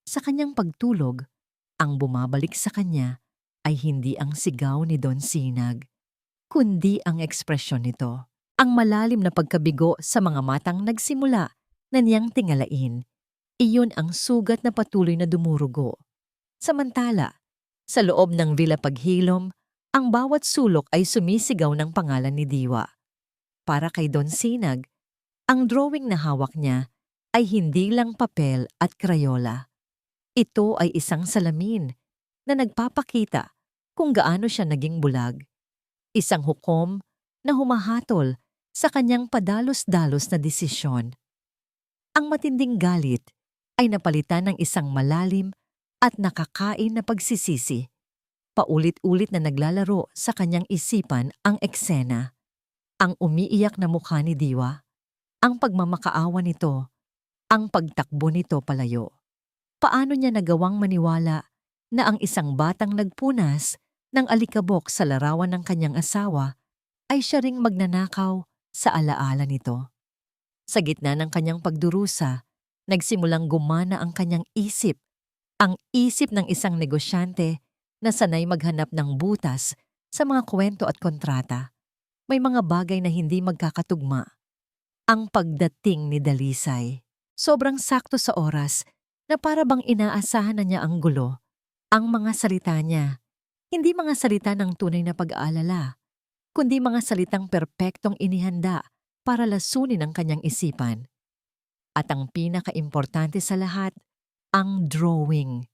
sa kanyang pagtulog, ang bumabalik sa kanya ay hindi ang sigaw ni Don Sinag, kundi ang ekspresyon nito. Ang malalim na pagkabigo sa mga matang nagsimula na niyang tingalain. Iyon ang sugat na patuloy na dumurugo. Samantala, sa loob ng Villa Paghilom, ang bawat sulok ay sumisigaw ng pangalan ni Diwa. Para kay Don Sinag, ang drawing na hawak niya ay hindi lang papel at Crayola. Ito ay isang salamin na nagpapakita kung gaano siya naging bulag. Isang hukom na humahatol sa kanyang padalos-dalos na desisyon. Ang matinding galit ay napalitan ng isang malalim at nakakain na pagsisisi. Paulit-ulit na naglalaro sa kanyang isipan ang eksena. Ang umiiyak na mukha ni Diwa, ang pagmamakaawa nito, ang pagtakbo nito palayo. Paano niya nagawang maniwala na ang isang batang nagpunas ng alikabok sa larawan ng kanyang asawa ay siya ring magnanakaw sa alaala nito? Sa gitna ng kanyang pagdurusa, nagsimulang gumana ang kanyang isip, ang isip ng isang negosyante na sanay maghanap ng butas sa mga kwento at kontrata. May mga bagay na hindi magkakatugma. Ang pagdating ni Dalisay, sobrang sakto sa oras na para bang inaasahan na niya ang gulo. Ang mga salita niya, hindi mga salita ng tunay na pag-aalala, kundi mga salitang perpektong inihanda para lasunin ang kanyang isipan. At ang pinakaimportante sa lahat, ang drawing.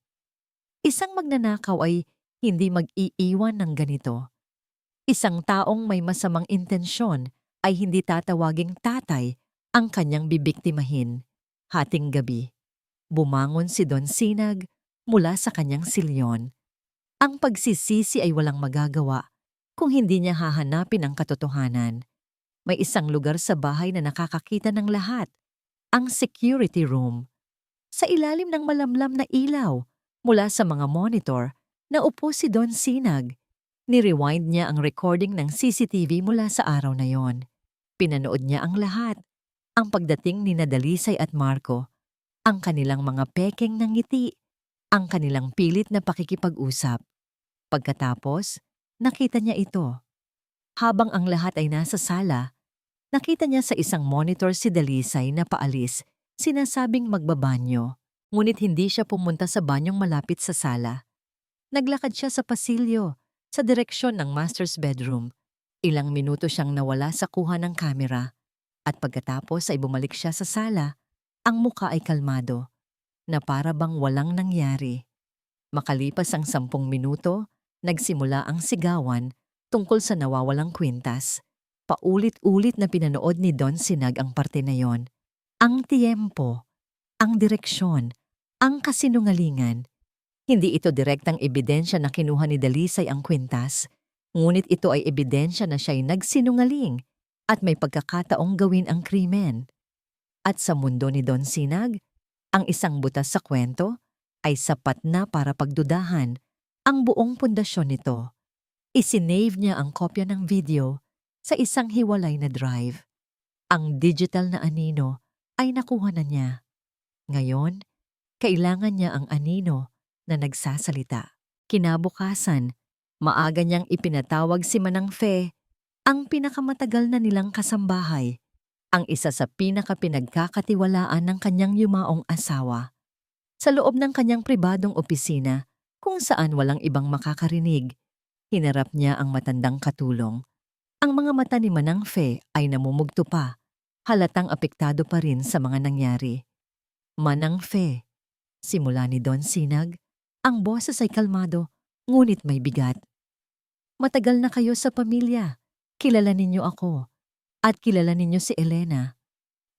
Isang magnanakaw ay hindi mag-iiwan ng ganito. Isang taong may masamang intensyon ay hindi tatawaging tatay ang kanyang bibiktimahin. Hating gabi, bumangon si Don Sinag mula sa kanyang silyon. Ang pagsisisi ay walang magagawa kung hindi niya hahanapin ang katotohanan. May isang lugar sa bahay na nakakakita ng lahat, ang security room. Sa ilalim ng malamlam na ilaw, mula sa mga monitor, naupo si Don Sinag. Ni-rewind niya ang recording ng CCTV mula sa araw na yon. Pinanood niya ang lahat, ang pagdating ni Dalisay at Marco, ang kanilang mga pekeng ng ngiti, ang kanilang pilit na pakikipag-usap. Pagkatapos, nakita niya ito. Habang ang lahat ay nasa sala, nakita niya sa isang monitor si Dalisay na paalis, sinasabing magbabanyo. Ngunit hindi siya pumunta sa banyong malapit sa sala. Naglakad siya sa pasilyo, sa direksyon ng master's bedroom. Ilang minuto siyang nawala sa kuha ng kamera. At pagkatapos ay bumalik siya sa sala, ang muka ay kalmado, na para bang walang nangyari. Makalipas ang 10 minuto, nagsimula ang sigawan tungkol sa nawawalang kwintas. Paulit-ulit na pinanood ni Don Sinag ang parte na yon. Ang tiyempo, ang direksyon, ang kasinungalingan. Hindi ito direktang ebidensya na kinuha ni Dalisay ang kwintas, ngunit ito ay ebidensya na siya'y nagsinungaling at may pagkakataong gawin ang krimen. At sa mundo ni Don Sinag, ang isang butas sa kwento ay sapat na para pagdudahan ang buong pundasyon nito. Isinave niya ang kopya ng video sa isang hiwalay na drive. Ang digital na anino ay nakuha na niya. Ngayon, kailangan niya ang anino na nagsasalita. Kinabukasan, maaga niyang ipinatawag si Manang Fe, ang pinakamatagal na nilang kasambahay, ang isa sa pinakapinagkakatiwalaan ng kanyang yumaong asawa. Sa loob ng kanyang pribadong opisina, kung saan walang ibang makakarinig, hinarap niya ang matandang katulong. Ang mga mata ni Manang Fe ay namumugto pa, halatang apektado pa rin sa mga nangyari. Manang Fe, simula ni Don Sinag, ang boses ay kalmado, ngunit may bigat. Matagal na kayo sa pamilya. Kilala ninyo ako. At kilala ninyo si Elena.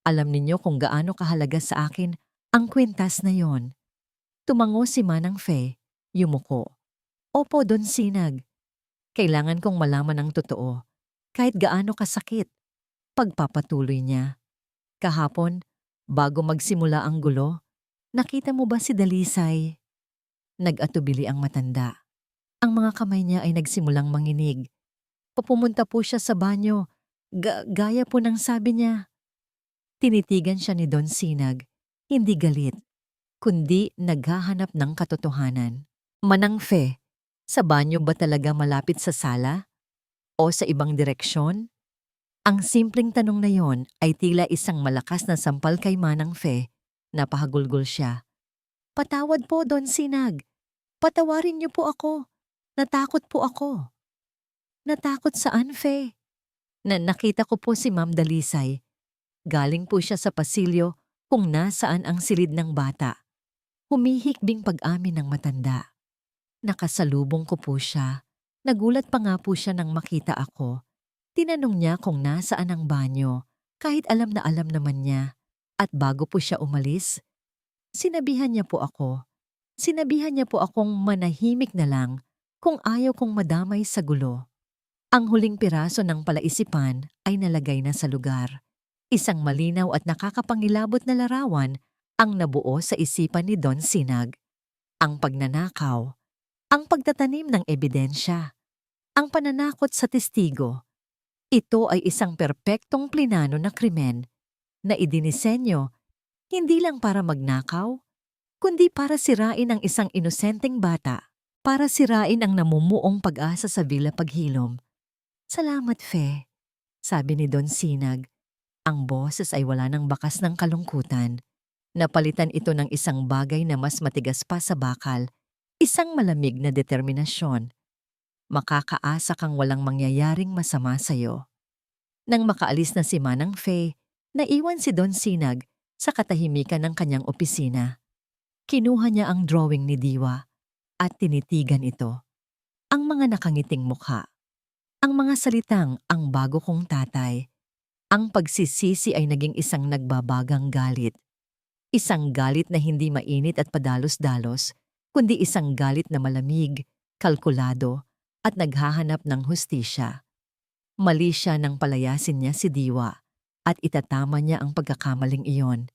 Alam ninyo kung gaano kahalaga sa akin ang kwintas na yon. Tumango si Manang Fe, yumuko. Opo, Don Sinag. Kailangan kong malaman ang totoo. Kahit gaano kasakit. Pagpapatuloy niya. Kahapon, bago magsimula ang gulo, nakita mo ba si Dalisay? Nag-atubili ang matanda. Ang mga kamay niya ay nagsimulang manginig. Pumunta po siya sa banyo. Gaya po ng sabi niya. Tinitigan siya ni Don Sinag, hindi galit, kundi naghahanap ng katotohanan. Manang Fe, sa banyo ba talaga malapit sa sala? O sa ibang direksyon? Ang simpleng tanong na yon ay tila isang malakas na sampal kay Manang Fe. Napahagulgol siya. Patawad po, Don Sinag. Patawarin niyo po ako. Natakot po ako. Natakot saan, Fe? Nakita ko po si Ma'am Dalisay. Galing po siya sa pasilyo kung nasaan ang silid ng bata. Humihikbing pag-amin ng matanda. Nakasalubong ko po siya. Nagulat pa nga po siya nang makita ako. Tinanong niya kung nasaan ang banyo, kahit alam na alam naman niya. At bago po siya umalis, sinabihan niya po ako. Sinabihan niya po akong manahimik na lang kung ayaw kong madamay sa gulo. Ang huling piraso ng palaisipan ay nalagay na sa lugar. Isang malinaw at nakakapangilabot na larawan ang nabuo sa isipan ni Don Sinag. Ang pagnanakaw, ang pagtatanim ng ebidensya, ang pananakot sa testigo. Ito ay isang perpektong plinano na krimen na idinisenyo hindi lang para magnakaw, kundi para sirain ang isang inosenteng bata, para sirain ang namumuong pag-asa sa Villa Paghilom. Salamat, Fe, sabi ni Don Sinag. Ang boses ay wala ng bakas ng kalungkutan. Napalitan ito ng isang bagay na mas matigas pa sa bakal, isang malamig na determinasyon. Makakaasa kang walang mangyayaring masama sa'yo. Nang makaalis na si Manang Faye, naiwan si Don Sinag sa katahimikan ng kanyang opisina. Kinuha niya ang drawing ni Diwa at tinitigan ito. Ang mga nakangiting mukha. Ang mga salitang, "ang bago kong tatay." Ang pagsisisi ay naging isang nagbabagang galit. Isang galit na hindi mainit at padalos-dalos, kundi isang galit na malamig, kalkulado, at naghahanap ng hustisya. Mali siya nang palayasin niya si Diwa at itatama niya ang pagkakamaling iyon.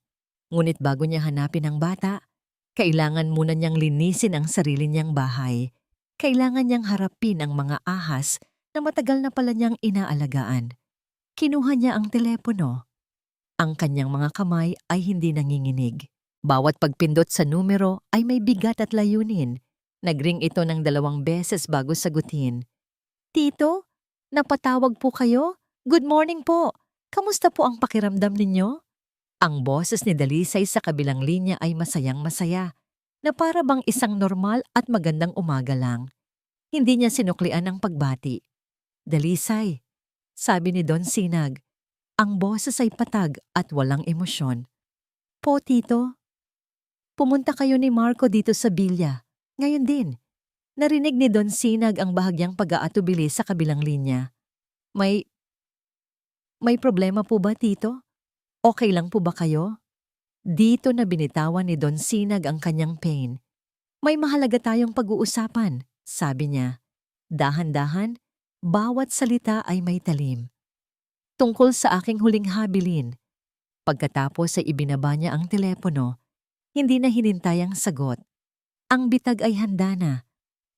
Ngunit bago niya hanapin ang bata, kailangan muna niyang linisin ang sarili niyang bahay. Kailangan niyang harapin ang mga ahas na matagal na pala niyang inaalagaan. Kinuha niya ang telepono. Ang kanyang mga kamay ay hindi nanginginig. Bawat pagpindot sa numero ay may bigat at layunin. Nagring ito ng 2 beses bago sagutin. "Tito, napatawag po kayo? Good morning po. Kamusta po ang pakiramdam ninyo?" Ang boses ni Dalisay sa kabilang linya ay masayang-masaya, na para bang isang normal at magandang umaga lang. Hindi niya sinuklian ang pagbati. "Dalisay," sabi ni Don Sinag. Ang boses ay patag at walang emosyon. "Po, Tito. Pumunta kayo ni Marco dito sa Bilya. Ngayon din." Narinig ni Don Sinag ang bahagyang pag-aatubili sa kabilang linya. May problema po ba, Tito? Okay lang po ba kayo?" Dito na binitawan ni Don Sinag ang kanyang pain. "May mahalaga tayong pag-uusapan," sabi niya. Dahan-dahan, bawat salita ay may talim. "Tungkol sa aking huling habilin." Pagkatapos ay ibinaba niya ang telepono. Hindi na hinintay ang sagot. Ang bitag ay handa na.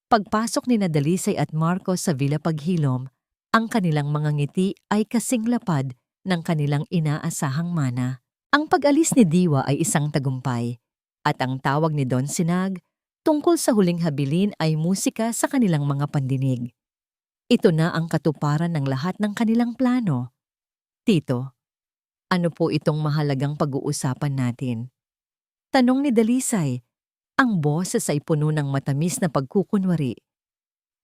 Pagpasok ni Dalisay at Marco sa Villa Paghilom, ang kanilang mga ngiti ay kasing lapad ng kanilang inaasahang mana. Ang pag-alis ni Diwa ay isang tagumpay, at ang tawag ni Don Sinag tungkol sa huling habilin ay musika sa kanilang mga pandinig. Ito na ang katuparan ng lahat ng kanilang plano. "Tito, ano po itong mahalagang pag-uusapan natin?" Tanong ni Dalisay. Ang boses ay puno ng matamis na pagkukunwari.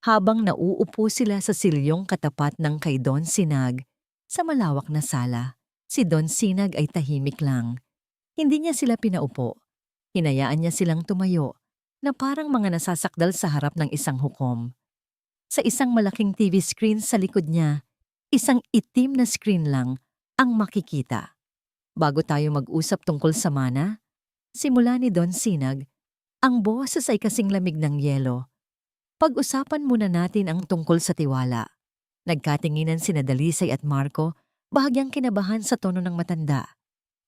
Habang nauupo sila sa silyong katapat ng kay Don Sinag sa malawak na sala, si Don Sinag ay tahimik lang. Hindi niya sila pinaupo. Hinayaan niya silang tumayo na parang mga nasasakdal sa harap ng isang hukom. Sa isang malaking TV screen sa likod niya, isang itim na screen lang ang makikita. "Bago tayo mag-usap tungkol sa mana," simula ni Don Sinag, ang boses ay kasing lamig ng yelo. "Pag-usapan muna natin ang tungkol sa tiwala." Nagkatinginan sina Dalisay at Marco, bahagyang kinabahan sa tono ng matanda.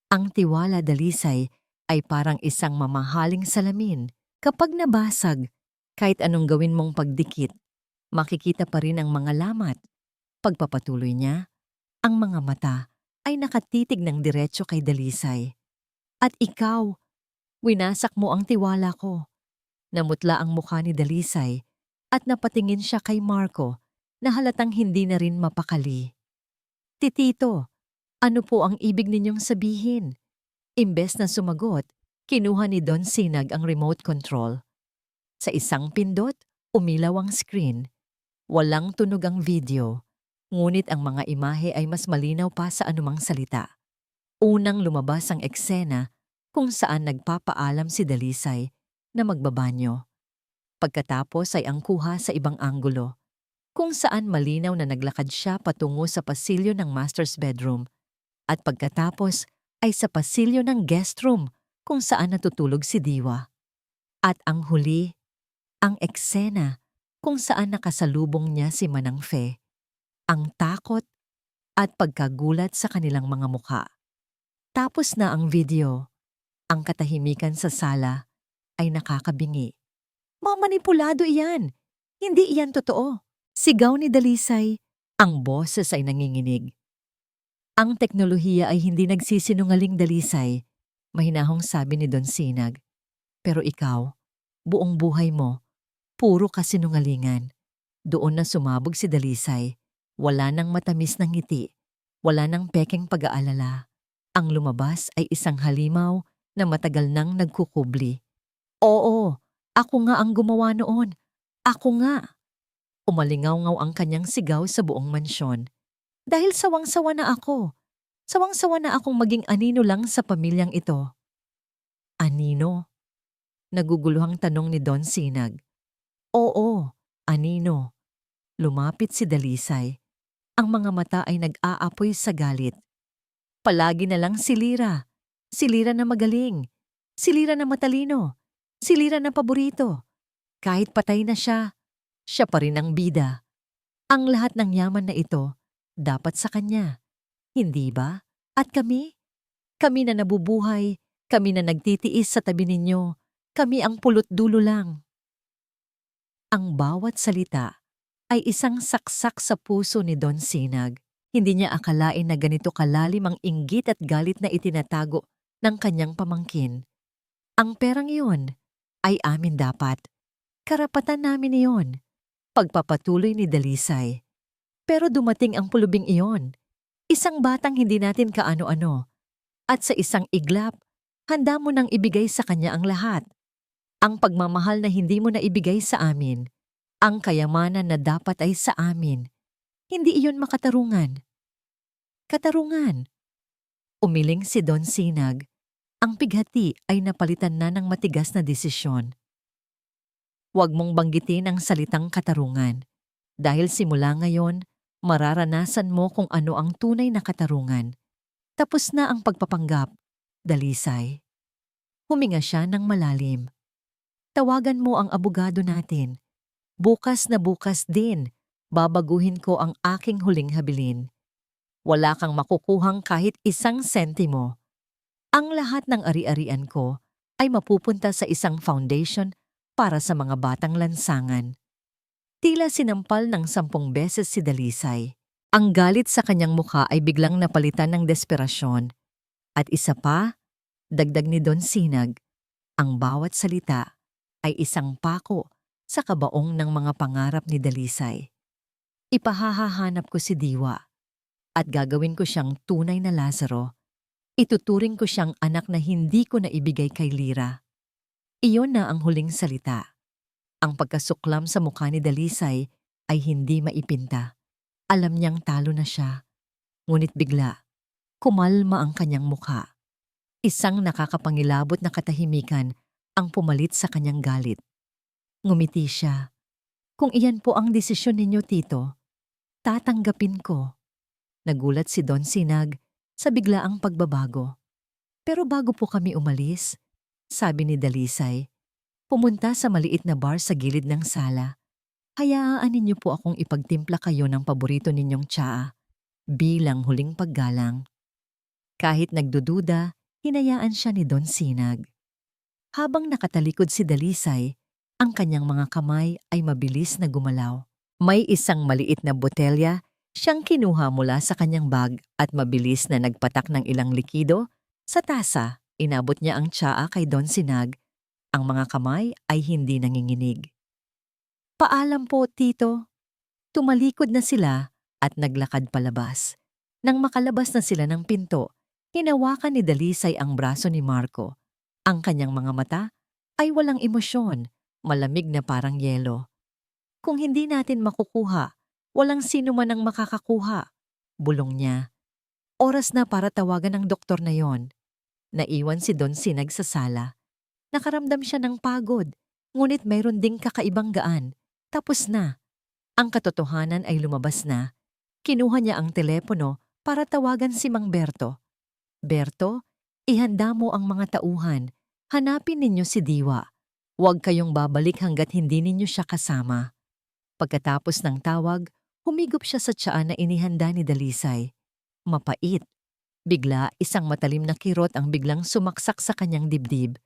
"Ang tiwala, Dalisay, ay parang isang mamahaling salamin. Kapag nabasag, kahit anong gawin mong pagdikit, makikita pa rin ang mga lamat." Pagpapatuloy niya, ang mga mata ay nakatitig ng diretso kay Dalisay. "At ikaw, winasak mo ang tiwala ko." Namutla ang mukha ni Dalisay at napatingin siya kay Marco na halatang hindi na rin mapakali. "Titito, ano po ang ibig ninyong sabihin?" Imbes na sumagot, kinuha ni Don Sinag ang remote control. Sa isang pindot, umilaw ang screen. Walang tunog ang video, ngunit ang mga imahe ay mas malinaw pa sa anumang salita. Unang lumabas ang eksena kung saan nagpapaalam si Dalisay na magbabanyo. Pagkatapos ay ang kuha sa ibang anggulo, kung saan malinaw na naglakad siya patungo sa pasilyo ng master's bedroom, at pagkatapos ay sa pasilyo ng guest room kung saan natutulog si Diwa. At ang huli, ang eksena kung saan nakasalubong niya si Manang Fe. Ang takot at pagkagulat sa kanilang mga mukha. Tapos na ang video. Ang katahimikan sa sala ay nakakabingi. "Mamanipulado iyan! Hindi iyan totoo!" Sigaw ni Dalisay. Ang boses ay nanginginig. "Ang teknolohiya ay hindi nagsisinungaling, Dalisay," mahinahong sabi ni Don Sinag. "Pero ikaw, buong buhay mo, puro kasinungalingan." Doon na sumabog si Dalisay. Wala nang matamis na ngiti. Wala nang pekeng pag-aalala. Ang lumabas ay isang halimaw na matagal nang nagkukubli. Oo, ako nga ang gumawa noon. Ako nga. Umalingaw-ngaw ang kanyang sigaw sa buong mansyon. Dahil sawang-sawa na ako. Sawang-sawa na akong maging anino lang sa pamilyang ito. Anino? Naguguluhang tanong ni Don Sinag. Oo, anino. Lumapit si Dalisay. Ang mga mata ay nag-aapoy sa galit. Palagi na lang si Lira. Si Lira na magaling. Si Lira na matalino. Si Lira na paborito. Kahit patay na siya, siya pa rin ang bida. Ang lahat ng yaman na ito, dapat sa kanya. Hindi ba? At kami? Kami na nabubuhay, kami na nagtitiis sa tabi ninyo, kami ang pulot dulo lang. Ang bawat salita ay isang saksak sa puso ni Don Sinag. Hindi niya akalain na ganito kalalim ang inggit at galit na itinatago ng kanyang pamangkin. Ang perang iyon ay amin dapat. Karapatan namin iyon. Pagpapatuloy ni Dalisay. Pero dumating ang pulubing iyon. Isang batang hindi natin kaano-ano. At sa isang iglap, handa mo nang ibigay sa kanya ang lahat. Ang pagmamahal na hindi mo na ibigay sa amin. Ang kayamanan na dapat ay sa amin. Hindi iyon makatarungan. Katarungan. Umiling si Don Sinag. Ang pighati ay napalitan na ng matigas na desisyon. Huwag mong banggitin ang salitang katarungan. Dahil simula ngayon, mararanasan mo kung ano ang tunay na katarungan. Tapos na ang pagpapanggap, Dalisay. Huminga siya ng malalim. Tawagan mo ang abogado natin. Bukas na bukas din, babaguhin ko ang aking huling habilin. Wala kang makukuhang kahit isang sentimo. Ang lahat ng ari-arian ko ay mapupunta sa isang foundation para sa mga batang lansangan. Tila sinampal ng 10 beses si Dalisay. Ang galit sa kanyang mukha ay biglang napalitan ng desperasyon. At isa pa, dagdag ni Don Sinag, ang bawat salita ay isang pako sa kabaong ng mga pangarap ni Dalisay. Ipahahahanap ko si Diwa at gagawin ko siyang tunay na Lazaro. Ituturing ko siyang anak na hindi ko naibigay kay Lira. Iyon na ang huling salita. Ang pagkasuklam sa mukha ni Dalisay ay hindi maipinta. Alam niyang talo na siya. Ngunit bigla, kumalma ang kanyang mukha. Isang nakakapangilabot na katahimikan ang pumalit sa kanyang galit. Ngumiti siya. Kung iyan po ang desisyon ninyo, Tito, tatanggapin ko. Nagulat si Don Sinag sa biglaang pagbabago. Pero bago po kami umalis, sabi ni Dalisay, pumunta sa maliit na bar sa gilid ng sala. Hayaan ninyo po akong ipagtimpla kayo ng paborito ninyong tsaa bilang huling paggalang. Kahit nagdududa, hinayaan siya ni Don Sinag. Habang nakatalikod si Dalisay, ang kanyang mga kamay ay mabilis na gumalaw. May isang maliit na botelya siyang kinuha mula sa kanyang bag at mabilis na nagpatak ng ilang likido sa tasa. Inabot niya ang tsaa kay Don Sinag. Ang mga kamay ay hindi nanginginig. Paalam po, Tito. Tumalikod na sila at naglakad palabas. Nang makalabas na sila ng pinto, hinawakan ni Dalisay ang braso ni Marco. Ang kanyang mga mata ay walang emosyon, malamig na parang yelo. Kung hindi natin makukuha, walang sino man ang makakakuha. Bulong niya. Oras na para tawagan ng doktor na yon. Naiwan si Don Sinag sa sala. Nakaramdam siya ng pagod, ngunit mayroon ding kakaibang gaan. Tapos na. Ang katotohanan ay lumabas na. Kinuha niya ang telepono para tawagan si Mang Berto. Berto, ihanda mo ang mga tauhan. Hanapin ninyo si Diwa. Huwag kayong babalik hanggat hindi ninyo siya kasama. Pagkatapos ng tawag, humigop siya sa tsaa na inihanda ni Dalisay. Mapait. Bigla, isang matalim na kirot ang biglang sumaksak sa kanyang dibdib.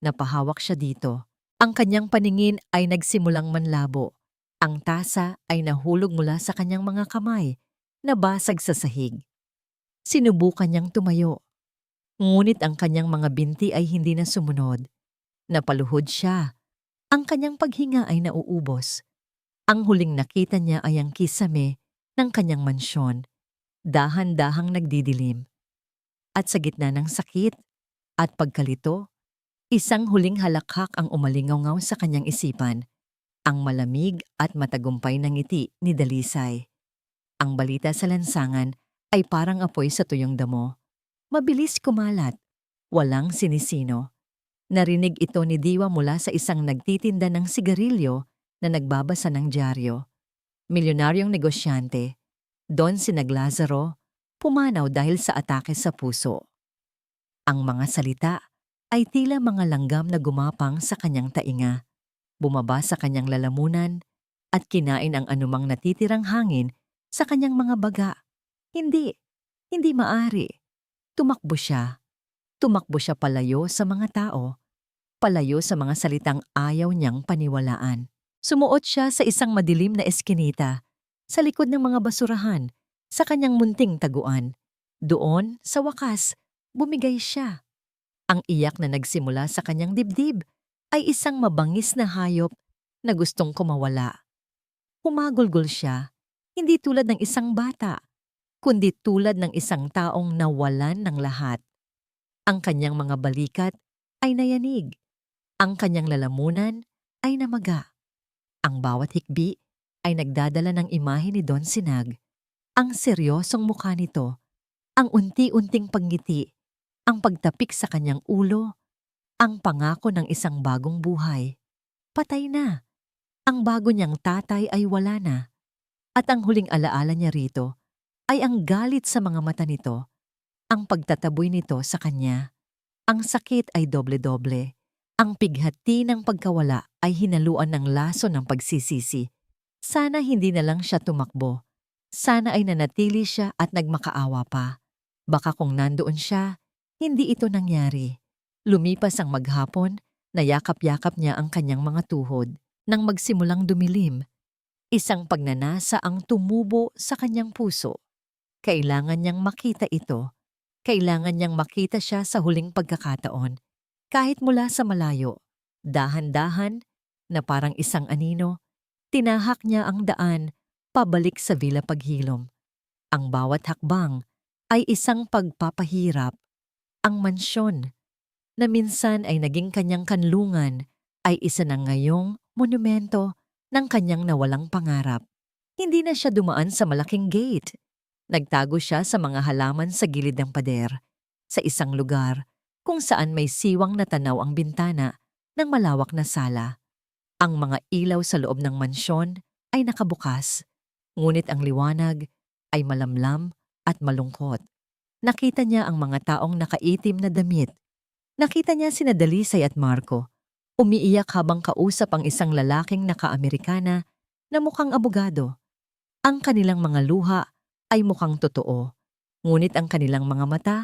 Napahawak siya dito. Ang kanyang paningin ay nagsimulang manlabo. Ang tasa ay nahulog mula sa kanyang mga kamay, nabasag sa sahig. Sinubukan niyang tumayo. Ngunit ang kanyang mga binti ay hindi na sumunod. Napaluhod siya. Ang kanyang paghinga ay nauubos. Ang huling nakita niya ay ang kisame ng kanyang mansyon. Dahan-dahang nagdidilim. At sa gitna ng sakit, At pagkalito, isang huling halakhak ang umalingaw sa kanyang isipan, ang malamig at matagumpay na ngiti ni Dalisay. Ang balita sa lansangan ay parang apoy sa tuyong damo. Mabilis kumalat, walang sinisino. Narinig ito ni Diwa mula sa isang nagtitinda ng sigarilyo na nagbabasa ng dyaryo. Milyonaryong negosyante, Don Sinag Lazaro, pumanaw dahil sa atake sa puso. Ang mga salita ay tila mga langgam na gumapang sa kanyang tainga, bumaba sa kanyang lalamunan at kinain ang anumang natitirang hangin sa kanyang mga baga. Hindi, hindi maari. Tumakbo siya. Tumakbo siya palayo sa mga tao, palayo sa mga salitang ayaw niyang paniwalaan. Sumuot siya sa isang madilim na eskinita, sa likod ng mga basurahan, sa kanyang munting taguan. Doon, sa wakas, bumigay siya. Ang iyak na nagsimula sa kanyang dibdib ay isang mabangis na hayop na gustong kumawala. Humagulgol siya, hindi tulad ng isang bata, kundi tulad ng isang taong nawalan ng lahat. Ang kanyang mga balikat ay nayanig. Ang kanyang lalamunan ay namaga. Ang bawat hikbi ay nagdadala ng imahe ni Don Sinag. Ang seryosong mukha nito, ang unti-unting pagngiti, ang pagtapik sa kanyang ulo, ang pangako ng isang bagong buhay. Patay na. Ang bago niyang tatay ay wala na. At ang huling alaala niya rito ay ang galit sa mga mata nito, ang pagtataboy nito sa kanya. Ang sakit ay doble-doble. Ang pighati ng pagkawala ay hinaluan ng laso ng pagsisisi. Sana hindi na lang siya tumakbo. Sana ay nanatili siya at nagmakaawa pa. Baka kung nandoon siya, hindi ito nangyari. Lumipas ang maghapon, nayakap-yakap niya ang kanyang mga tuhod. Nang magsimulang dumilim, isang pagnanasa ang tumubo sa kanyang puso. Kailangan niyang makita ito. Kailangan niyang makita siya sa huling pagkakataon. Kahit mula sa malayo, dahan-dahan, na parang isang anino, tinahak niya ang daan pabalik sa Villa Paghilom. Ang bawat hakbang ay isang pagpapahirap. Ang mansyon, na minsan ay naging kanyang kanlungan, ay isa na ngayong monumento ng kanyang nawalang pangarap. Hindi na siya dumaan sa malaking gate. Nagtago siya sa mga halaman sa gilid ng pader, sa isang lugar kung saan may siwang na tanaw ang bintana ng malawak na sala. Ang mga ilaw sa loob ng mansyon ay nakabukas, ngunit ang liwanag ay malamlam at malungkot. Nakita niya ang mga taong nakaitim na damit. Nakita niya sina Dalisay at Marco, umiiyak habang kausap ang isang lalaking naka-Amerikana na mukhang abogado. Ang kanilang mga luha ay mukhang totoo, ngunit ang kanilang mga mata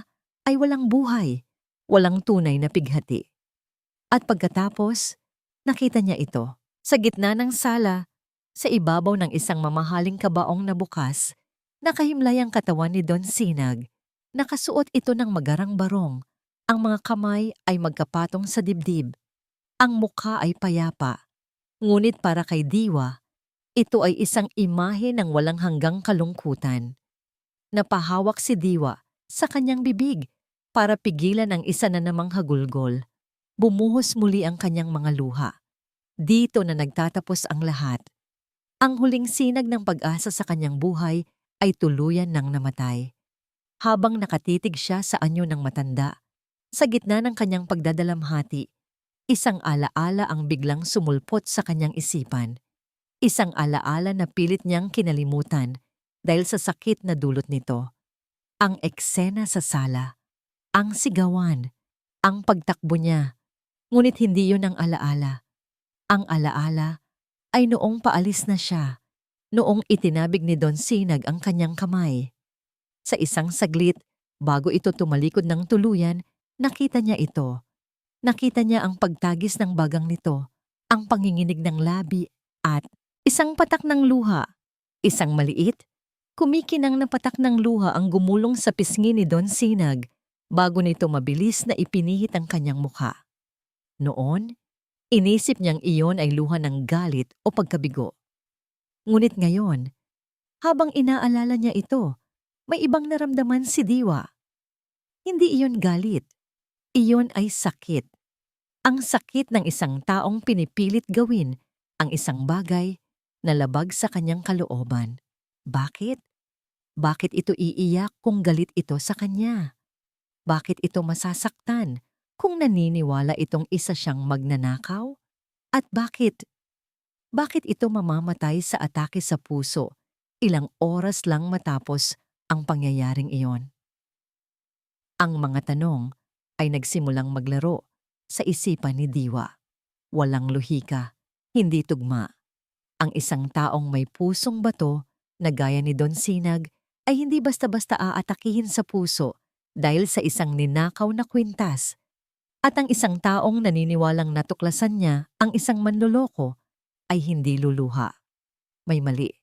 ay walang buhay, walang tunay na pighati. At pagkatapos, nakita niya ito. Sa gitna ng sala, sa ibabaw ng isang mamahaling kabaong na bukas, nakahimlay ang katawan ni Don Sinag. Nakasuot ito ng magarang barong. Ang mga kamay ay magkapatong sa dibdib. Ang mukha ay payapa. Ngunit para kay Diwa, ito ay isang imahe ng walang hanggang kalungkutan. Napahawak si Diwa sa kanyang bibig para pigilan ang isa na namang hagulgol. Bumuhos muli ang kanyang mga luha. Dito na nagtatapos ang lahat. Ang huling sinag ng pag-asa sa kanyang buhay ay tuluyan ng namatay. Habang nakatitig siya sa anyo ng matanda, sa gitna ng kanyang pagdadalamhati, isang alaala ang biglang sumulpot sa kanyang isipan. Isang alaala na pilit niyang kinalimutan dahil sa sakit na dulot nito. Ang eksena sa sala, ang sigawan, ang pagtakbo niya. Ngunit hindi yun ang alaala. Ang alaala ay noong paalis na siya, noong itinabig ni Don Sinag ang kanyang kamay. Sa isang saglit, bago ito tumalikod ng tuluyan, nakita niya ito. Nakita niya ang pagtagis ng bagang nito, ang panginginig ng labi at isang patak ng luha. Isang maliit, kumikinang na patak ng luha ang gumulong sa pisngi ni Don Sinag bago nito mabilis na ipinihit ang kanyang mukha. Noon, inisip niyang iyon ay luha ng galit o pagkabigo. Ngunit ngayon, habang inaalala niya ito, may ibang naramdaman si Diwa. Hindi iyon galit. Iyon ay sakit. Ang sakit ng isang taong pinipilit gawin ang isang bagay na labag sa kanyang kalooban. Bakit? Bakit ito iiyak kung galit ito sa kanya? Bakit ito masasaktan kung naniniwala itong isa siyang magnanakaw? At bakit? Bakit ito mamamatay sa atake sa puso ilang oras lang matapos ang pangyayaring iyon? Ang mga tanong ay nagsimulang maglaro sa isipan ni Diwa. Walang lohika, hindi tugma. Ang isang taong may pusong bato na gaya ni Don Sinag ay hindi basta-basta aatakihin sa puso dahil sa isang ninakaw na kwintas. At ang isang taong naniniwalang natuklasan niya ang isang manloloko ay hindi luluha. May mali.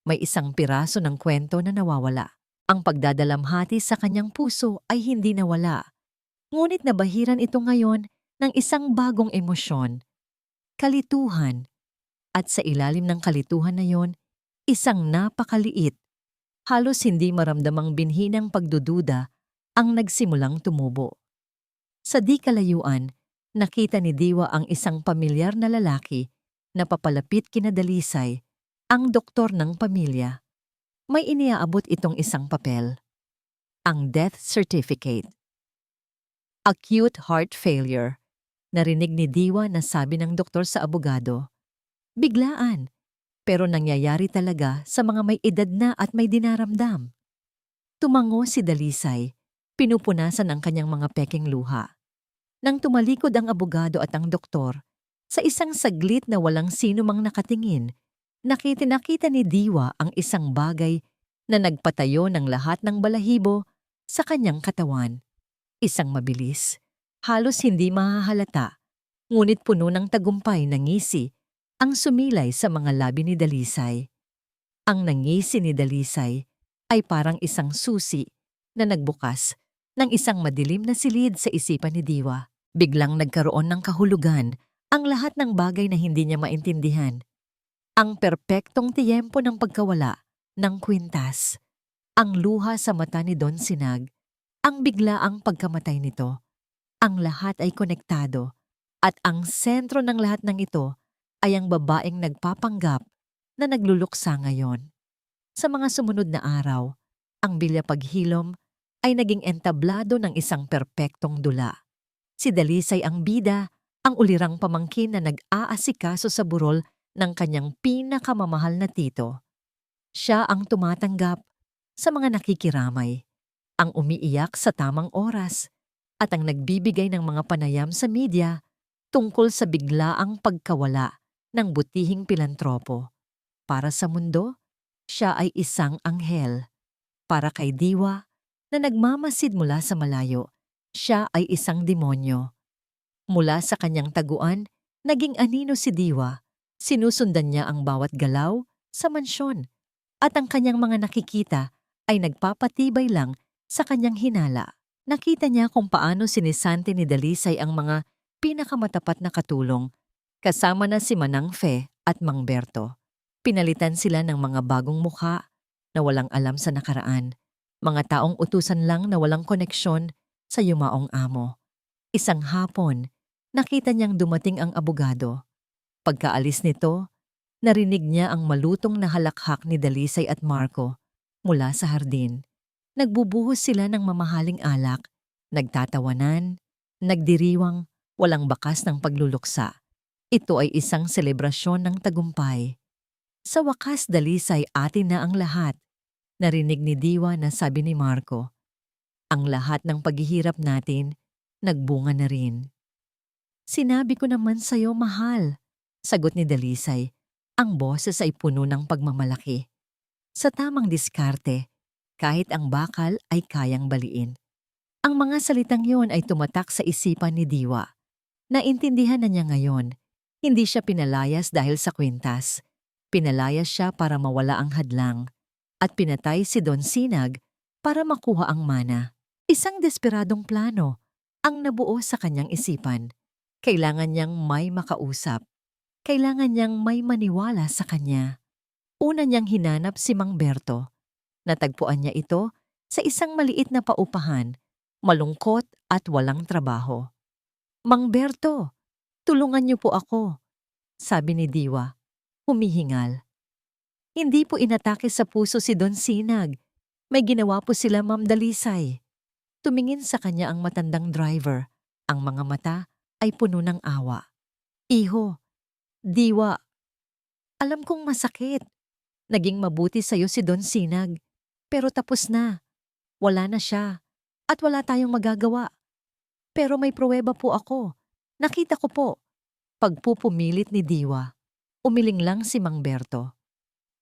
May isang piraso ng kwento na nawawala. Ang pagdadalamhati sa kanyang puso ay hindi nawala. Ngunit nabahiran ito ngayon ng isang bagong emosyon, kalituhan. At sa ilalim ng kalituhan na yon, isang napakaliit, halos hindi maramdamang binhi ng pagdududa ang nagsimulang tumubo. Sa di kalayuan, nakita ni Diwa ang isang pamilyar na lalaki na papalapit kina Dalisay, ang doktor ng pamilya. May iniaabot itong isang papel. Ang death certificate. Acute heart failure. Narinig ni Diwa na sabi ng doktor sa abogado. Biglaan, pero nangyayari talaga sa mga may edad na at may dinaramdam. Tumango si Dalisay, pinupunasan ang kanyang mga peking luha. Nang tumalikod ang abogado at ang doktor, sa isang saglit na walang sino mang nakatingin, nakita ni Diwa ang isang bagay na nagpatayo ng lahat ng balahibo sa kanyang katawan. Isang mabilis, halos hindi mahahalata, ngunit puno ng tagumpay na ngisi ang sumilay sa mga labi ni Dalisay. Ang nangisi ni Dalisay ay parang isang susi na nagbukas ng isang madilim na silid sa isipan ni Diwa. Biglang nagkaroon ng kahulugan ang lahat ng bagay na hindi niya maintindihan. Ang perpektong tiyempo ng pagkawala ng kwintas, ang luha sa mata ni Don Sinag, ang biglaang pagkamatay nito. Ang lahat ay konektado at ang sentro ng lahat ng ito ay ang babaeng nagpapanggap na nagluluksa ngayon. Sa mga sumunod na araw, ang bilya paghilom ay naging entablado ng isang perpektong dula. Si Dalisay ang bida, ang ulirang pamangkin na nag-aasikaso sa burol ng kanyang pinakamamahal na tito. Siya ang tumatanggap sa mga nakikiramay, ang umiiyak sa tamang oras, at ang nagbibigay ng mga panayam sa media tungkol sa biglaang pagkawala ng butihing pilantropo. Para sa mundo, siya ay isang anghel. Para kay Diwa, na nagmamasid mula sa malayo, siya ay isang demonyo. Mula sa kanyang taguan, naging anino si Diwa. Sinusundan niya ang bawat galaw sa mansyon, at ang kanyang mga nakikita ay nagpapatibay lang sa kanyang hinala. Nakita niya kung paano sinisante ni Dalisay ang mga pinakamatapat na katulong, kasama na si Manang Fe at Mang Berto. Pinalitan sila ng mga bagong mukha na walang alam sa nakaraan, mga taong utusan lang na walang koneksyon sa yumaong amo. Isang hapon, nakita niyang dumating ang abogado. Pagkaalis nito, narinig niya ang malutong na halakhak ni Dalisay at Marco mula sa hardin. Nagbubuhos sila ng mamahaling alak, nagtatawanan, nagdiriwang, walang bakas ng pagluluksa. Ito ay isang selebrasyon ng tagumpay. Sa wakas, Dalisay, atin na ang lahat. Narinig ni Diwa na sabi ni Marco. Ang lahat ng paghihirap natin, nagbunga na rin. Sinabi ko naman sa'yo, mahal. Sagot ni Dalisay. Ang boses ay puno ng pagmamalaki. Sa tamang diskarte, kahit ang bakal ay kayang baliin. Ang mga salitang yon ay tumatak sa isipan ni Diwa. Naintindihan na niya ngayon, hindi siya pinalayas dahil sa kwintas. Pinalayas siya para mawala ang hadlang. At pinatay si Don Sinag para makuha ang mana. Isang desperadong plano ang nabuo sa kanyang isipan. Kailangan niyang may makausap. Kailangan niyang may maniwala sa kanya. Una niyang hinanap si Mang Berto. Natagpuan niya ito sa isang maliit na paupahan malungkot at walang trabaho. "Mang Berto, tulungan niyo po ako," sabi ni Diwa, humihingal. Hindi po inatake sa puso si Don Sinag. May ginawa po sila, Ma'am Dalisay. Tumingin sa kanya ang matandang driver. Ang mga mata ay puno ng awa. "Iho, Diwa, alam kong masakit. Naging mabuti sa'yo si Don Sinag. Pero tapos na. Wala na siya. At wala tayong magagawa. Pero may pruweba po ako. Nakita ko po." Pagpupumilit ni Diwa, umiling lang si Mang Berto.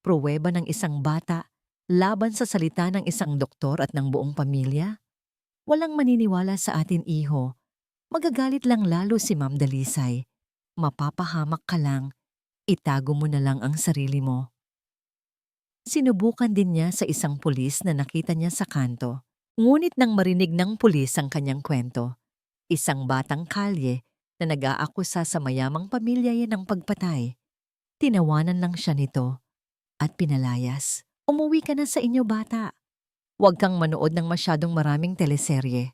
Pruweba ng isang bata laban sa salita ng isang doktor at ng buong pamilya? Walang maniniwala sa atin, iho. Magagalit lang lalo si Ma'am Dalisay. Mapapahamak ka lang. Itago mo na lang ang sarili mo. Sinubukan din niya sa isang pulis na nakita niya sa kanto. Ngunit nang marinig ng pulis ang kanyang kwento, isang batang kalye na nag-aakusa sa mayamang pamilya yan ng pagpatay, tinawanan lang siya nito at pinalayas. "Umuwi ka na sa inyo, bata. Huwag kang manood ng masyadong maraming teleserye."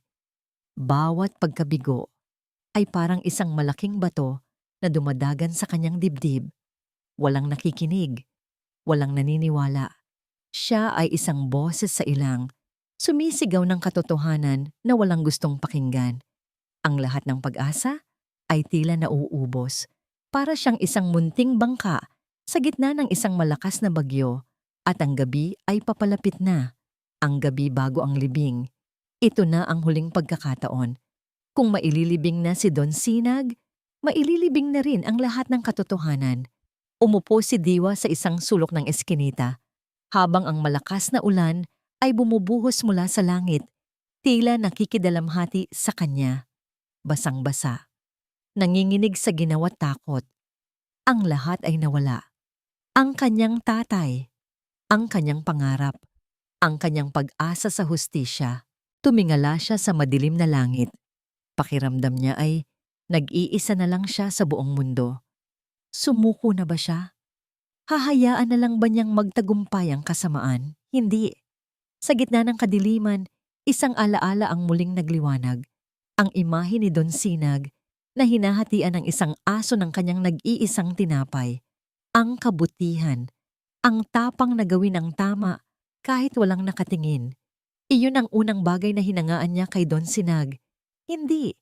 Bawat pagkabigo ay parang isang malaking bato na dumadagan sa kanyang dibdib. Walang nakikinig, walang naniniwala. Siya ay isang boses sa ilang, sumisigaw ng katotohanan na walang gustong pakinggan. Ang lahat ng pag-asa ay tila nauubos. Para siyang isang munting bangka sa gitna ng isang malakas na bagyo, at ang gabi ay papalapit na. Ang gabi bago ang libing. Ito na ang huling pagkakataon. Kung maililibing na si Don Sinag, maililibing na rin ang lahat ng katotohanan. Umupo si Diwa sa isang sulok ng eskinita, habang ang malakas na ulan ay bumubuhos mula sa langit, tila nakikidalamhati sa kanya. Basang-basa. Nanginginig sa ginawa't takot. Ang lahat ay nawala. Ang kanyang tatay, ang kanyang pangarap, ang kanyang pag-asa sa hustisya. Tumingala siya sa madilim na langit. Pakiramdam niya ay nag-iisa na lang siya sa buong mundo. Sumuko na ba siya? Hahayaan na lang ba niyang magtagumpay ang kasamaan? Hindi. Sa gitna ng kadiliman, isang alaala ang muling nagliwanag. Ang imahe ni Don Sinag na hinahatian ng isang aso ng kanyang nag-iisang tinapay. Ang kabutihan, ang tapang na gawin ang tama kahit walang nakatingin. Iyon ang unang bagay na hinangaan niya kay Don Sinag. Hindi.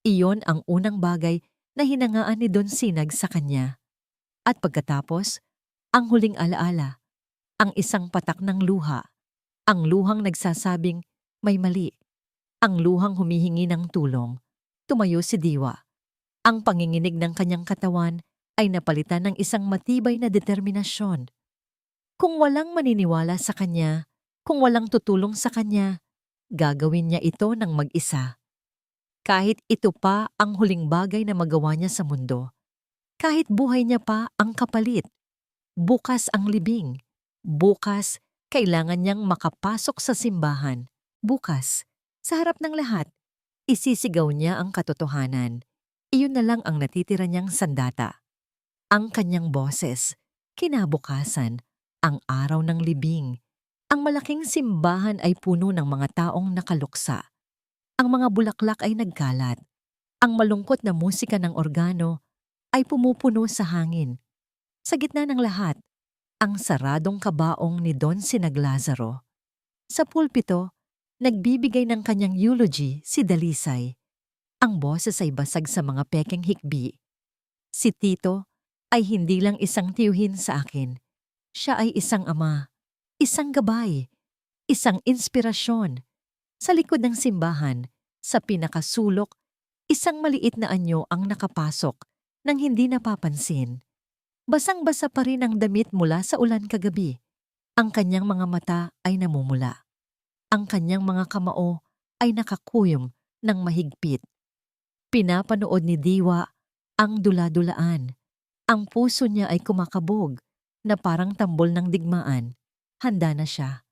Iyon ang unang bagay na hinangaan ni Don Sinag sa kanya. At pagkatapos, ang huling alaala, ang isang patak ng luha. Ang luhang nagsasabing may mali. Ang luhang humihingi ng tulong. Tumayo si Diwa. Ang panginginig ng kanyang katawan ay napalitan ng isang matibay na determinasyon. Kung walang maniniwala sa kanya, kung walang tutulong sa kanya, gagawin niya ito ng mag-isa. Kahit ito pa ang huling bagay na magawa niya sa mundo. Kahit buhay niya pa ang kapalit. Bukas ang libing. Bukas, kailangan niyang makapasok sa simbahan. Bukas, sa harap ng lahat, isisigaw niya ang katotohanan. Iyon na lang ang natitira niyang sandata. Ang kanyang boses, kinabukasan, ang araw ng libing. Ang malaking simbahan ay puno ng mga taong nakaluksa. Ang mga bulaklak ay nagkalat. Ang malungkot na musika ng organo ay pumupuno sa hangin. Sa gitna ng lahat, ang saradong kabaong ni Don Sinag Lazaro. Sa pulpito, nagbibigay ng kanyang eulogy si Dalisay. Ang boses ay basag sa mga pekeng hikbi. Si Tito ay hindi lang isang tiyuhin sa akin. Siya ay isang ama, isang gabay, isang inspirasyon. Sa likod ng simbahan, sa pinakasulok, isang maliit na anyo ang nakapasok nang hindi napapansin. Basang-basa pa rin ang damit mula sa ulan kagabi. Ang kanyang mga mata ay namumula. Ang kanyang mga kamao ay nakakuyom ng mahigpit. Pinapanood ni Diwa ang dula-dulaan. Ang puso niya ay kumakabog na parang tambol ng digmaan. Handa na siya.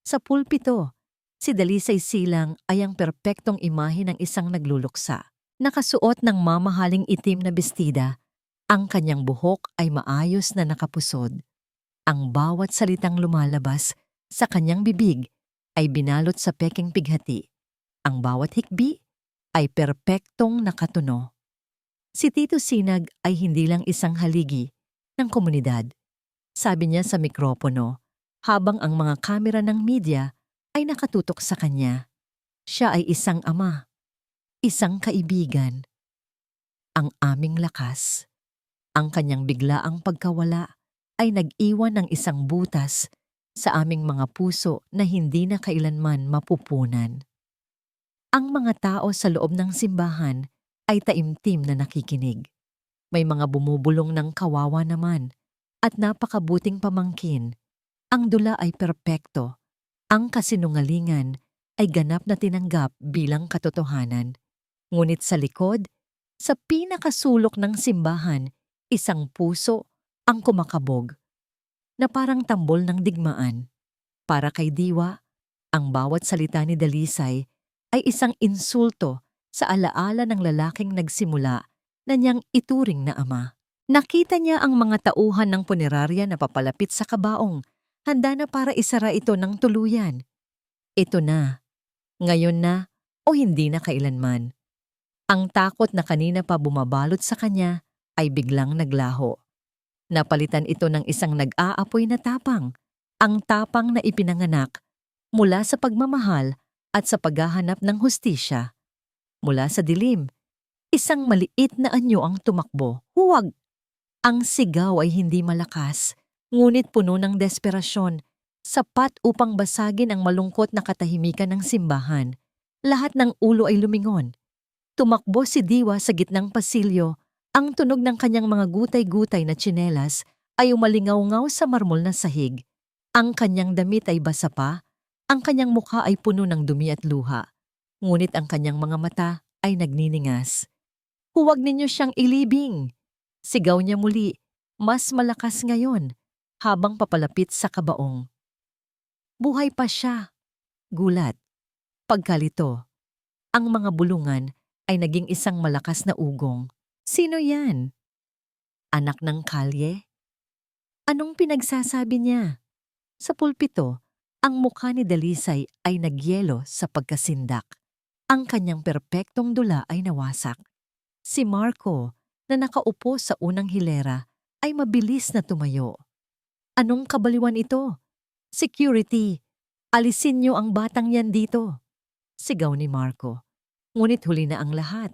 Sa pulpito, si Dalisay Silang ay ang perpektong imahe ng isang nagluluksa. Nakasuot ng mamahaling itim na bestida. Ang kanyang buhok ay maayos na nakapusod. Ang bawat salitang lumalabas sa kanyang bibig ay binalot sa peking pighati. Ang bawat hikbi ay perpektong nakatuno. Si Tito Sinag ay hindi lang isang haligi ng komunidad. Sabi niya sa mikropono habang ang mga kamera ng media ay nakatutok sa kanya. Siya ay isang ama, isang kaibigan, ang aming lakas. Ang kanyang biglaang pagkawala ay nag-iwan ng isang butas sa aming mga puso na hindi na kailanman mapupunan. Ang mga tao sa loob ng simbahan ay taimtim na nakikinig. May mga bumubulong ng kawawa naman at napakabuting pamangkin. Ang dula ay perpekto. Ang kasinungalingan ay ganap na tinanggap bilang katotohanan. Ngunit sa likod, sa pinakasulok ng simbahan, isang puso ang kumakabog na parang tambol ng digmaan. Para kay Diwa, ang bawat salita ni Dalisay ay isang insulto sa alaala ng lalaking nagsimula na niyang ituring na ama. Nakita niya ang mga tauhan ng punerarya na papalapit sa kabaong, handa na para isara ito ng tuluyan. Ito na, ngayon na o hindi na kailanman. Ang takot na kanina pa bumabalot sa kanya ay biglang naglaho. Napalitan ito ng isang nag-aapoy na tapang, ang tapang na ipinanganak mula sa pagmamahal at sa paghahanap ng hustisya. Mula sa dilim, isang maliit na anyo ang tumakbo. Huwag! Ang sigaw ay hindi malakas, ngunit puno ng desperasyon, sapat upang basagin ang malungkot na katahimikan ng simbahan. Lahat ng ulo ay lumingon. Tumakbo si Diwa sa gitnang pasilyo. Ang tunog ng kanyang mga gutay-gutay na tsinelas ay umalingaw-ngaw sa marmol na sahig. Ang kanyang damit ay basa pa, ang kanyang mukha ay puno ng dumi at luha. Ngunit ang kanyang mga mata ay nagniningas. Huwag ninyo siyang ilibing! Sigaw niya muli, mas malakas ngayon, habang papalapit sa kabaong. Buhay pa siya! Gulat. Pagkalito, ang mga bulungan ay naging isang malakas na ugong. Sino yan? Anak ng kalye? Anong pinagsasabi niya? Sa pulpito, ang mukha ni Dalisay ay nagyelo sa pagkasindak. Ang kanyang perpektong dula ay nawasak. Si Marco, na nakaupo sa unang hilera, ay mabilis na tumayo. Anong kabaliwan ito? Security! Alisin niyo ang batang yan dito! Sigaw ni Marco. Ngunit huli na ang lahat.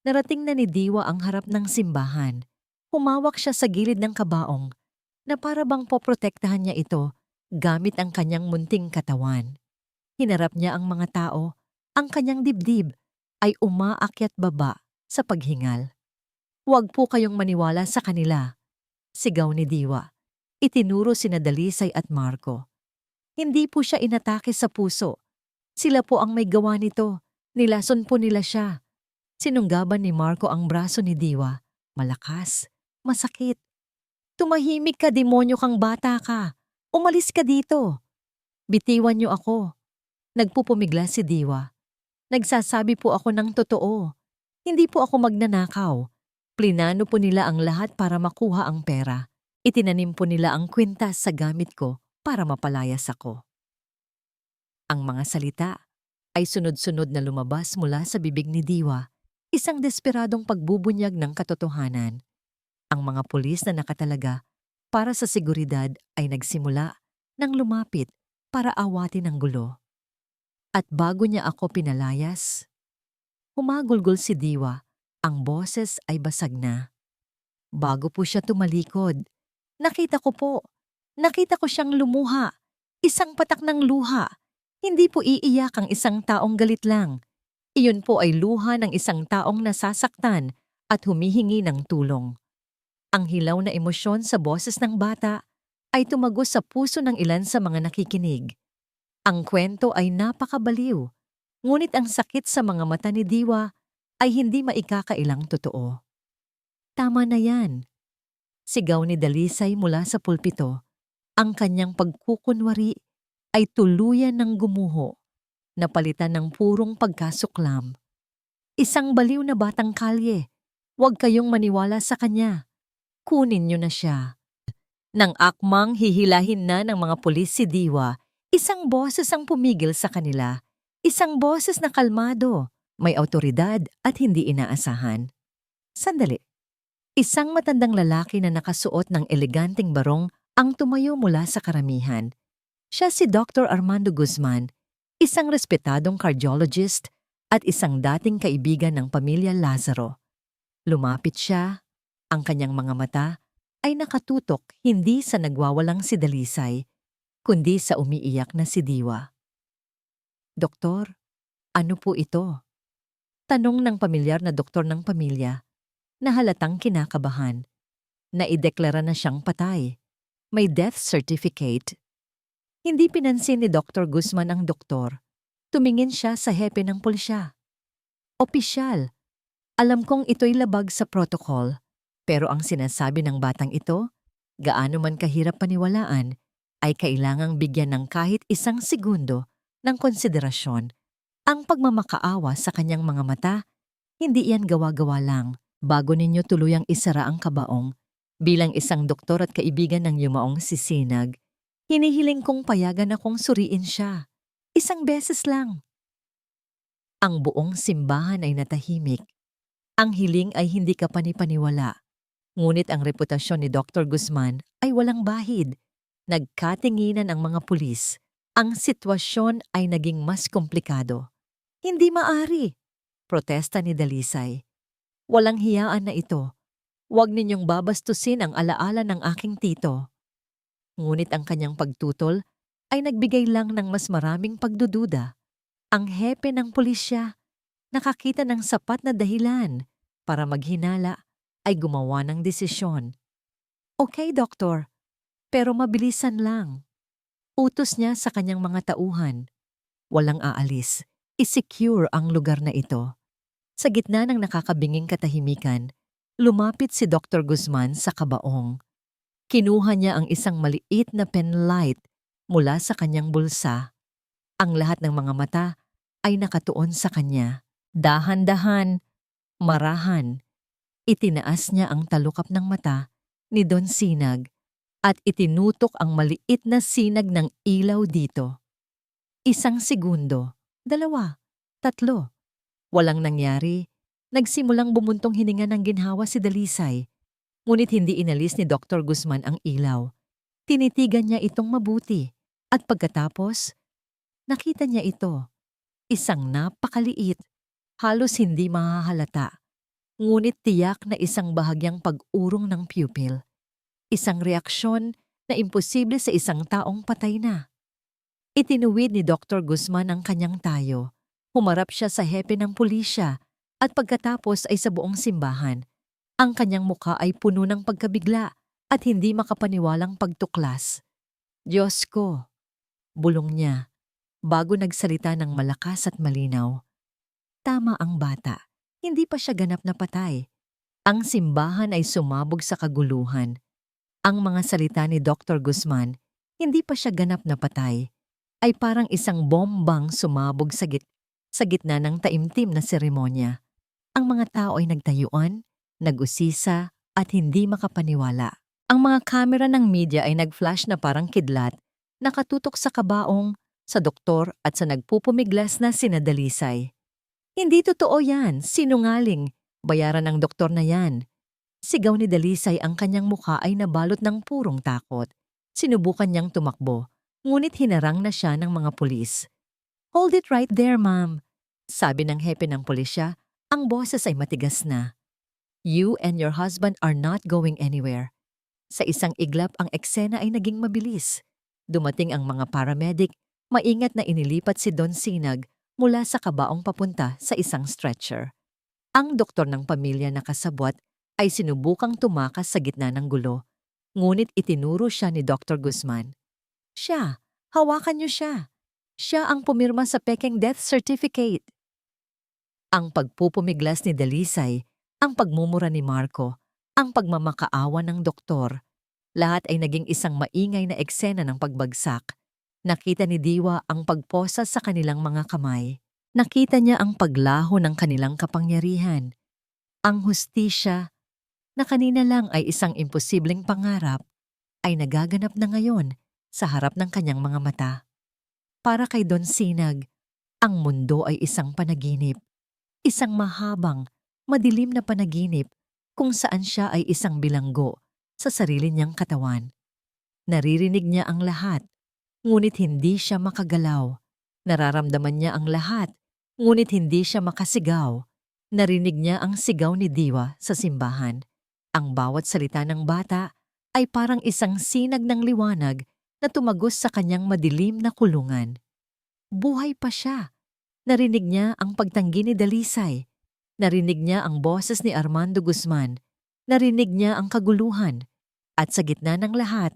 Narating na ni Diwa ang harap ng simbahan. Humawak siya sa gilid ng kabaong na para bang poprotektahan niya ito gamit ang kanyang munting katawan. Hinarap niya ang mga tao, ang kanyang dibdib ay umaakyat baba sa paghingal. Huwag po kayong maniwala sa kanila, sigaw ni Diwa. Itinuro sina Dalisay at Marco. Hindi po siya inatake sa puso. Sila po ang may gawa nito. Nilason po nila siya. Sinunggaban ni Marco ang braso ni Diwa. Malakas, masakit. Tumahimik ka, demonyo kang bata ka. Umalis ka dito. Bitiwan niyo ako. Nagpupumigla si Diwa. Nagsasabi po ako ng totoo. Hindi po ako magnanakaw. Plinano po nila ang lahat para makuha ang pera. Itinanim po nila ang kwintas sa gamit ko para mapalayas ako. Ang mga salita ay sunod-sunod na lumabas mula sa bibig ni Diwa. Isang desperadong pagbubunyag ng katotohanan. Ang mga pulis na nakatalaga para sa seguridad ay nagsimula nang lumapit para awatin ang gulo. At bago niya ako pinalayas, humagulgol si Diwa, ang boses ay basag na. Bago po siya tumalikod, nakita ko siyang lumuha, isang patak ng luha. Hindi po iiyak ang isang taong galit lang. Iyon po ay luha ng isang taong nasasaktan at humihingi ng tulong. Ang hilaw na emosyon sa boses ng bata ay tumagos sa puso ng ilan sa mga nakikinig. Ang kwento ay napakabaliw, ngunit ang sakit sa mga mata ni Diwa ay hindi maikakailang totoo. Tama na yan, sigaw ni Dalisay mula sa pulpito. Ang kanyang pagkukunwari ay tuluyan ng gumuho, napalitan ng purong pagkasuklam. Isang baliw na batang kalye, huwag kayong maniwala sa kanya. Kunin niyo na siya. Nang akmang hihilahin na ng mga pulis si Diwa, isang boses ang pumigil sa kanila. Isang boses na kalmado, may awtoridad at hindi inaasahan. Sandali. Isang matandang lalaki na nakasuot ng eleganteng barong ang tumayo mula sa karamihan. Siya si Dr. Armando Guzman, isang respetadong cardiologist at isang dating kaibigan ng pamilya Lazaro. Lumapit siya, ang kanyang mga mata ay nakatutok hindi sa nagwawalang si Dalisay, kundi sa umiiyak na si Diwa. Doktor, ano po ito? Tanong ng pamilyar na doktor ng pamilya, na halatang kinakabahan. Naideklara na siyang patay. May death certificate. Hindi pinansin ni Dr. Guzman ang doktor. Tumingin siya sa hepe ng pulisya. Opisyal, alam kong ito'y labag sa protocol, pero ang sinasabi ng batang ito, gaano man kahirap paniwalaan, ay kailangang bigyan ng kahit isang segundo ng konsiderasyon. Ang pagmamakaawa sa kanyang mga mata, hindi yan gawa-gawa lang bago ninyo tuluyang isara ang kabaong. Bilang isang doktor at kaibigan ng yumaong si Sinag, hinihiling kong payagan akong suriin siya. Isang beses lang. Ang buong simbahan ay natahimik. Ang hiling ay hindi ka panipaniwala. Ngunit ang reputasyon ni Dr. Guzman ay walang bahid. Nagkatinginan ang mga pulis. Ang sitwasyon ay naging mas komplikado. Hindi maari. Protesta ni Dalisay. Walang hiyaan na ito. Huwag ninyong babastusin ang alaala ng aking tito. Ngunit ang kanyang pagtutol ay nagbigay lang ng mas maraming pagdududa. Ang hepe ng pulisya, nakakita ng sapat na dahilan para maghinala, ay gumawa ng desisyon. Okay, doktor, pero mabilisan lang. Utos niya sa kanyang mga tauhan. Walang aalis. I-secure ang lugar na ito. Sa gitna ng nakakabinging katahimikan, lumapit si Dr. Guzman sa kabaong. Kinuha niya ang isang maliit na penlight mula sa kanyang bulsa. Ang lahat ng mga mata ay nakatuon sa kanya. Dahan-dahan, marahan. Itinaas niya ang talukap ng mata ni Don Sinag at itinutok ang maliit na sinag ng ilaw dito. Isang segundo, 2, 3. Walang nangyari. Nagsimulang bumuntong hininga ng ginhawa si Dalisay. Ngunit hindi inalis ni Dr. Guzman ang ilaw. Tinitigan niya itong mabuti. At pagkatapos, nakita niya ito. Isang napakaliit, halos hindi mahahalata. Ngunit tiyak na isang bahagyang pag-urong ng pupil. Isang reaksyon na imposible sa isang taong patay na. Itinuwid ni Dr. Guzman ang kanyang tayo. Humarap siya sa hepe ng pulisya at pagkatapos ay sa buong simbahan. Ang kanyang mukha ay puno ng pagkabigla at hindi makapaniwalang pagtuklas. Diyos ko, bulong niya, bago nagsalita ng malakas at malinaw. Tama ang bata, hindi pa siya ganap na patay. Ang simbahan ay sumabog sa kaguluhan. Ang mga salita ni Dr. Guzman, hindi pa siya ganap na patay, ay parang isang bombang sumabog sa gitna ng taimtim na seremonya. Ang mga tao ay nagtayuan, nag-usisa at hindi makapaniwala. Ang mga kamera ng media ay nag-flash na parang kidlat, nakatutok sa kabaong, sa doktor at sa nagpupumiglas na sina Dalisay. Hindi totoo yan, sinungaling, bayaran ng doktor na yan. Sigaw ni Dalisay, ang kanyang mukha ay nabalot ng purong takot. Sinubukan niyang tumakbo, ngunit hinarang na siya ng mga pulis. Hold it right there, ma'am. Sabi ng hepe ng pulisya, ang boses ay matigas na. You and your husband are not going anywhere. Sa isang iglap ang eksena ay naging mabilis. Dumating ang mga paramedic, maingat na inilipat si Don Sinag mula sa kabaong papunta sa isang stretcher. Ang doktor ng pamilya na kasabwat ay sinubukang tumakas sa gitna ng gulo, ngunit itinuro siya ni Dr. Guzman. Siya, hawakan niyo siya. Siya ang pumirma sa pekeng death certificate. Ang pagpupumiglas ni Dalisay, ang pagmumura ni Marco, ang pagmamakaawa ng doktor, lahat ay naging isang maingay na eksena ng pagbagsak. Nakita ni Diwa ang pagposa sa kanilang mga kamay. Nakita niya ang paglaho ng kanilang kapangyarihan. Ang hustisya, na kanina lang ay isang imposibleng pangarap, ay nagaganap na ngayon sa harap ng kanyang mga mata. Para kay Don Sinag, Ang mundo ay isang panaginip, isang mahabang, madilim na panaginip kung saan siya ay isang bilanggo sa sarili niyang katawan. Naririnig niya ang lahat, ngunit hindi siya makagalaw. Nararamdaman niya ang lahat, ngunit hindi siya makasigaw. Narinig niya ang sigaw ni Diwa sa simbahan. Ang bawat salita ng bata ay parang isang sinag ng liwanag na tumagos sa kanyang madilim na kulungan. Buhay pa siya. Narinig niya ang pagtanggi ni Dalisay. Narinig niya ang boses ni Armando Guzman. Narinig niya ang kaguluhan. At sa gitna ng lahat,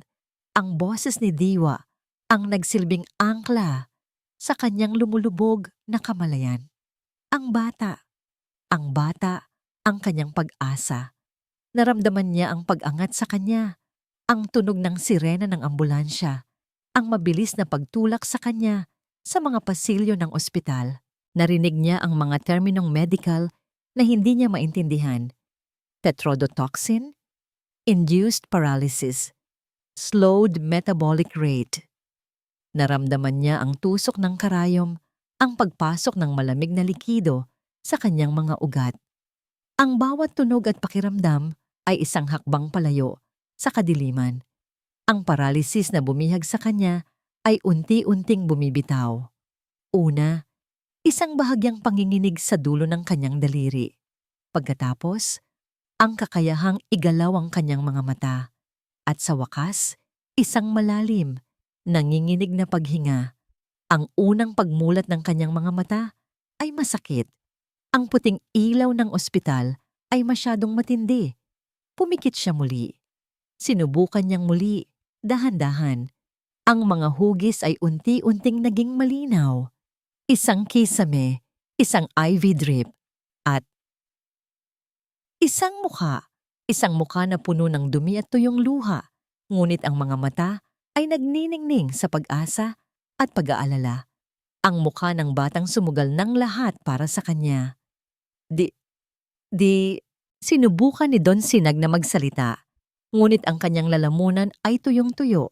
ang boses ni Diwa ang nagsilbing angkla sa kanyang lumulubog na kamalayan. Ang bata, ang kanyang pag-asa. Naramdaman niya ang pag-angat sa kanya, ang tunog ng sirena ng ambulansya, ang mabilis na pagtulak sa kanya sa mga pasilyo ng ospital. Narinig niya ang mga terminong medical na hindi niya maintindihan. Tetrodotoxin, induced paralysis, slowed metabolic rate. Naramdaman niya ang tusok ng karayom, ang pagpasok ng malamig na likido sa kanyang mga ugat. Ang bawat tunog at pakiramdam ay isang hakbang palayo sa kadiliman. Ang paralysis na bumihag sa kanya ay unti-unting bumibitaw. Una, isang bahagyang panginginig sa dulo ng kanyang daliri. Pagkatapos, ang kakayahang igalaw ang kanyang mga mata. At sa wakas, isang malalim, nanginginig na paghinga. Ang unang pagmulat ng kanyang mga mata ay masakit. Ang puting ilaw ng ospital ay masyadong matindi. Pumikit siya muli. Sinubukan niyang muli, dahan-dahan. Ang mga hugis ay unti-unting naging malinaw. Isang kisame, isang IV drip, at isang mukha na puno ng dumi at tuyong luha. Ngunit ang mga mata ay nagniningning sa pag-asa at pag-aalala. Ang mukha ng batang sumugal ng lahat para sa kanya. Sinubukan ni Don Sinag na magsalita. Ngunit ang kanyang lalamunan ay tuyong-tuyo.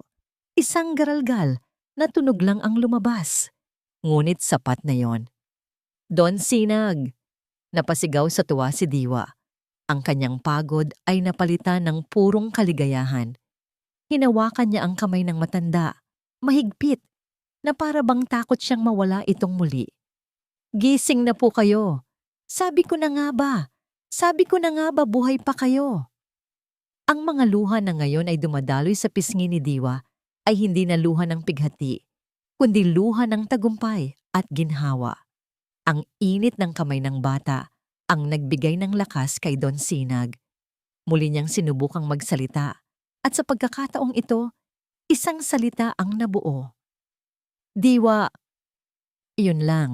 Isang garalgal na tunog lang ang lumabas. Ngunit sapat na yon. Don Sinag! Napasigaw sa tuwa si Diwa. Ang kanyang pagod ay napalitan ng purong kaligayahan. Hinawakan niya ang kamay ng matanda, mahigpit, na para bang takot siyang mawala itong muli. Gising na po kayo. Sabi ko na nga ba buhay pa kayo? Ang mga luha na ngayon ay dumadaloy sa pisngi ni Diwa ay hindi na luha ng pighati, kundi luha ng tagumpay at ginhawa. Ang init ng kamay ng bata ang nagbigay ng lakas kay Don Sinag. Muli niyang sinubukang magsalita at sa pagkakataong ito, isang salita ang nabuo. Diwa, iyon lang,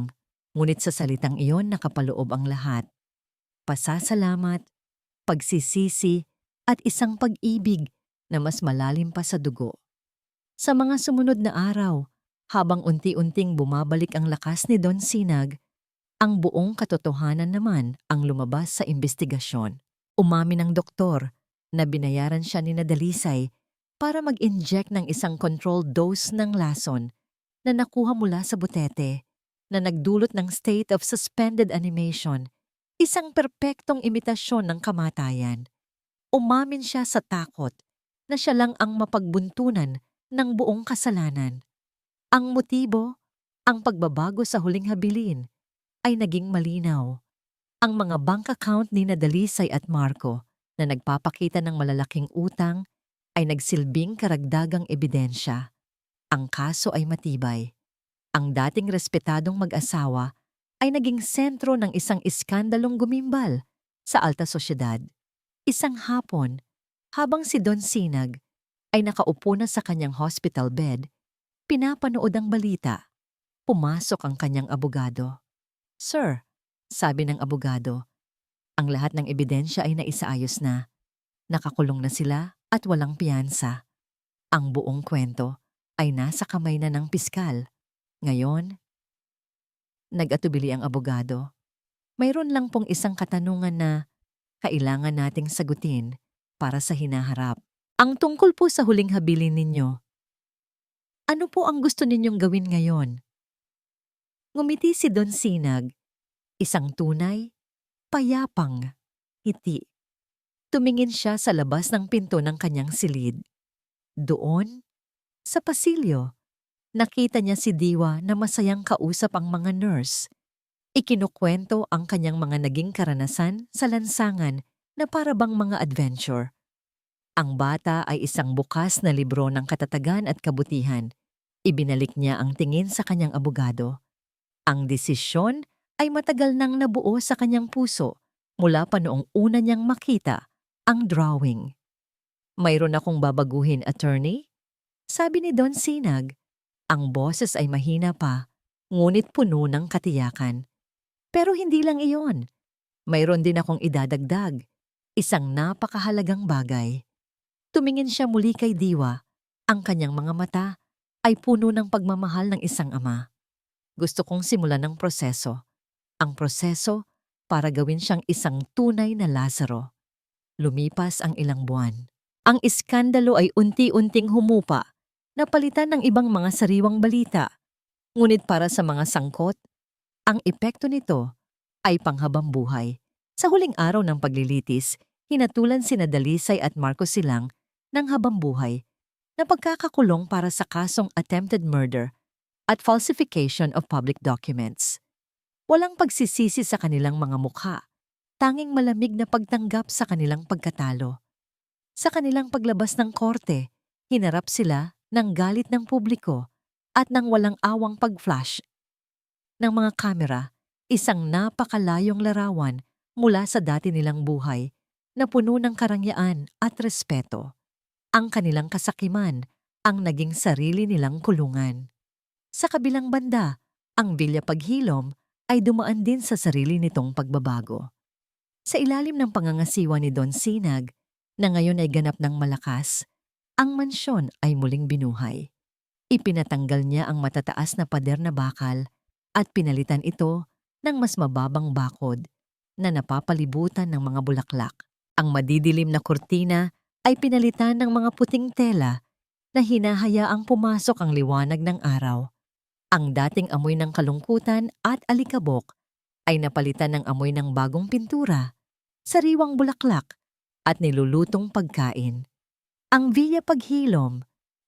ngunit sa salitang iyon nakapaloob ang lahat. Pasasalamat, pagsisisi, at isang pag-ibig na mas malalim pa sa dugo. Sa mga sumunod na araw, habang unti-unting bumabalik ang lakas ni Don Sinag, ang buong katotohanan naman ang lumabas sa imbestigasyon. Umamin ang doktor na binayaran siya ni Dalisay para mag-inject ng isang controlled dose ng lason na nakuha mula sa butete na nagdulot ng state of suspended animation, isang perpektong imitasyon ng kamatayan. Umamin siya sa takot na siya lang ang mapagbuntunan ng buong kasalanan. Ang motibo, ang pagbabago sa huling habilin, ay naging malinaw. Ang mga bank account ni Dalisay at Marco na nagpapakita ng malalaking utang ay nagsilbing karagdagang ebidensya. Ang kaso ay matibay. Ang dating respetadong mag-asawa ay naging sentro ng isang iskandalong gumimbal sa alta sosyedad. Isang hapon, habang si Don Sinag ay nakaupo na sa kanyang hospital bed, pinapanood ang balita. Pumasok ang kanyang abogado. Sir, sabi ng abogado, ang lahat ng ebidensya ay naisaayos na. Nakakulong na sila at walang piyansa. Ang buong kwento ay nasa kamay na ng piskal. Ngayon, nag-atubili ang abogado. Mayroon lang pong isang katanungan na kailangan nating sagutin para sa hinaharap. Ang tungkol po sa huling habilin ninyo. Ano po ang gusto ninyong gawin ngayon? Ngumiti si Don Sinag, isang tunay, payapang ngiti. Tumingin siya sa labas ng pinto ng kanyang silid. Doon, sa pasilyo, nakita niya si Diwa na masayang kausap ang mga nurse. Ikinukwento ang kanyang mga naging karanasan sa lansangan na para bang mga adventure. Ang bata ay isang bukas na libro ng katatagan at kabutihan. Ibinalik niya ang tingin sa kanyang abogado. Ang desisyon ay matagal nang nabuo sa kanyang puso mula pa noong una niyang makita ang drawing. "Mayroon akong babaguhin, attorney?" Sabi ni Don Sinag. Ang boses ay mahina pa, ngunit puno ng katiyakan. Pero hindi lang iyon. Mayroon din akong idadagdag, isang napakahalagang bagay. Tumingin siya muli kay Diwa. Ang kanyang mga mata ay puno ng pagmamahal ng isang ama. "Gusto kong simulan ng proseso. Ang proseso para gawin siyang isang tunay na Lazaro." Lumipas ang ilang buwan. Ang iskandalo ay unti-unting humupa, napalitan ng ibang mga sariwang balita. Ngunit para sa mga sangkot, ang epekto nito ay panghabang buhay. Sa huling araw ng paglilitis, hinatulan sina Dalisay at Marcos Silang ng habang buhay na pagkakakulong para sa kasong attempted murder at falsification of public documents. Walang pagsisisi sa kanilang mga mukha, tanging malamig na pagtanggap sa kanilang pagkatalo. Sa kanilang paglabas ng korte, hinarap sila ng galit ng publiko at ng walang awang pag-flash ng mga kamera, isang napakalayong larawan mula sa dati nilang buhay na puno ng karangyaan at respeto. Ang kanilang kasakiman ang naging sarili nilang kulungan. Sa kabilang banda, ang Villa Paghilom ay dumaan din sa sarili nitong pagbabago. Sa ilalim ng pangangasiwa ni Don Sinag, na ngayon ay ganap ng malakas, ang mansyon ay muling binuhay. Ipinatanggal niya ang matataas na pader na bakal at pinalitan ito ng mas mababang bakod na napapalibutan ng mga bulaklak. Ang madidilim na kurtina ay pinalitan ng mga puting tela na hinahayaang pumasok ang liwanag ng araw. Ang dating amoy ng kalungkutan at alikabok ay napalitan ng amoy ng bagong pintura, sariwang bulaklak at nilulutong pagkain. Ang Villa Paghilom,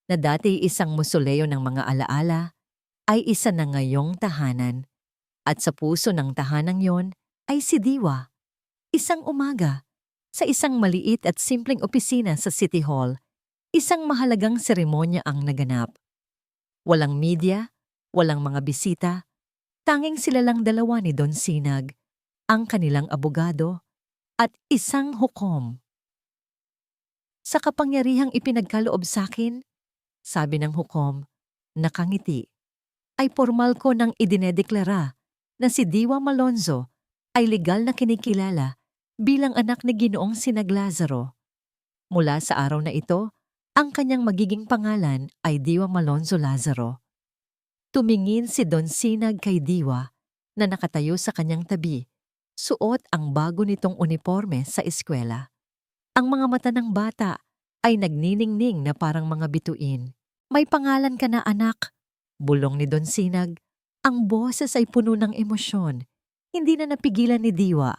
na dati isang musoleo ng mga alaala, ay isa na ngayong tahanan. At sa puso ng tahanang yon ay si Diwa. Isang umaga, sa isang maliit at simpleng opisina sa City Hall, isang mahalagang seremonya ang naganap. Walang media, walang mga bisita, tanging sila lang dalawa ni Don Sinag, ang kanilang abogado, at isang hukom. "Sa kapangyarihang ipinagkaloob sakin," sabi ng hukom, nakangiti, "ay formal ko nang idinedeklara na si Diwa Malonzo ay legal na kinikilala bilang anak ni Ginoong Sinag Lazaro. Mula sa araw na ito, ang kanyang magiging pangalan ay Diwa Malonzo Lazaro." Tumingin si Don Sinag kay Diwa na nakatayo sa kanyang tabi, suot ang bago nitong uniforme sa eskwela. Ang mga mata ng bata ay nagniningning na parang mga bituin. "May pangalan ka na, anak," bulong ni Don Sinag. Ang boses ay puno ng emosyon. Hindi na napigilan ni Diwa.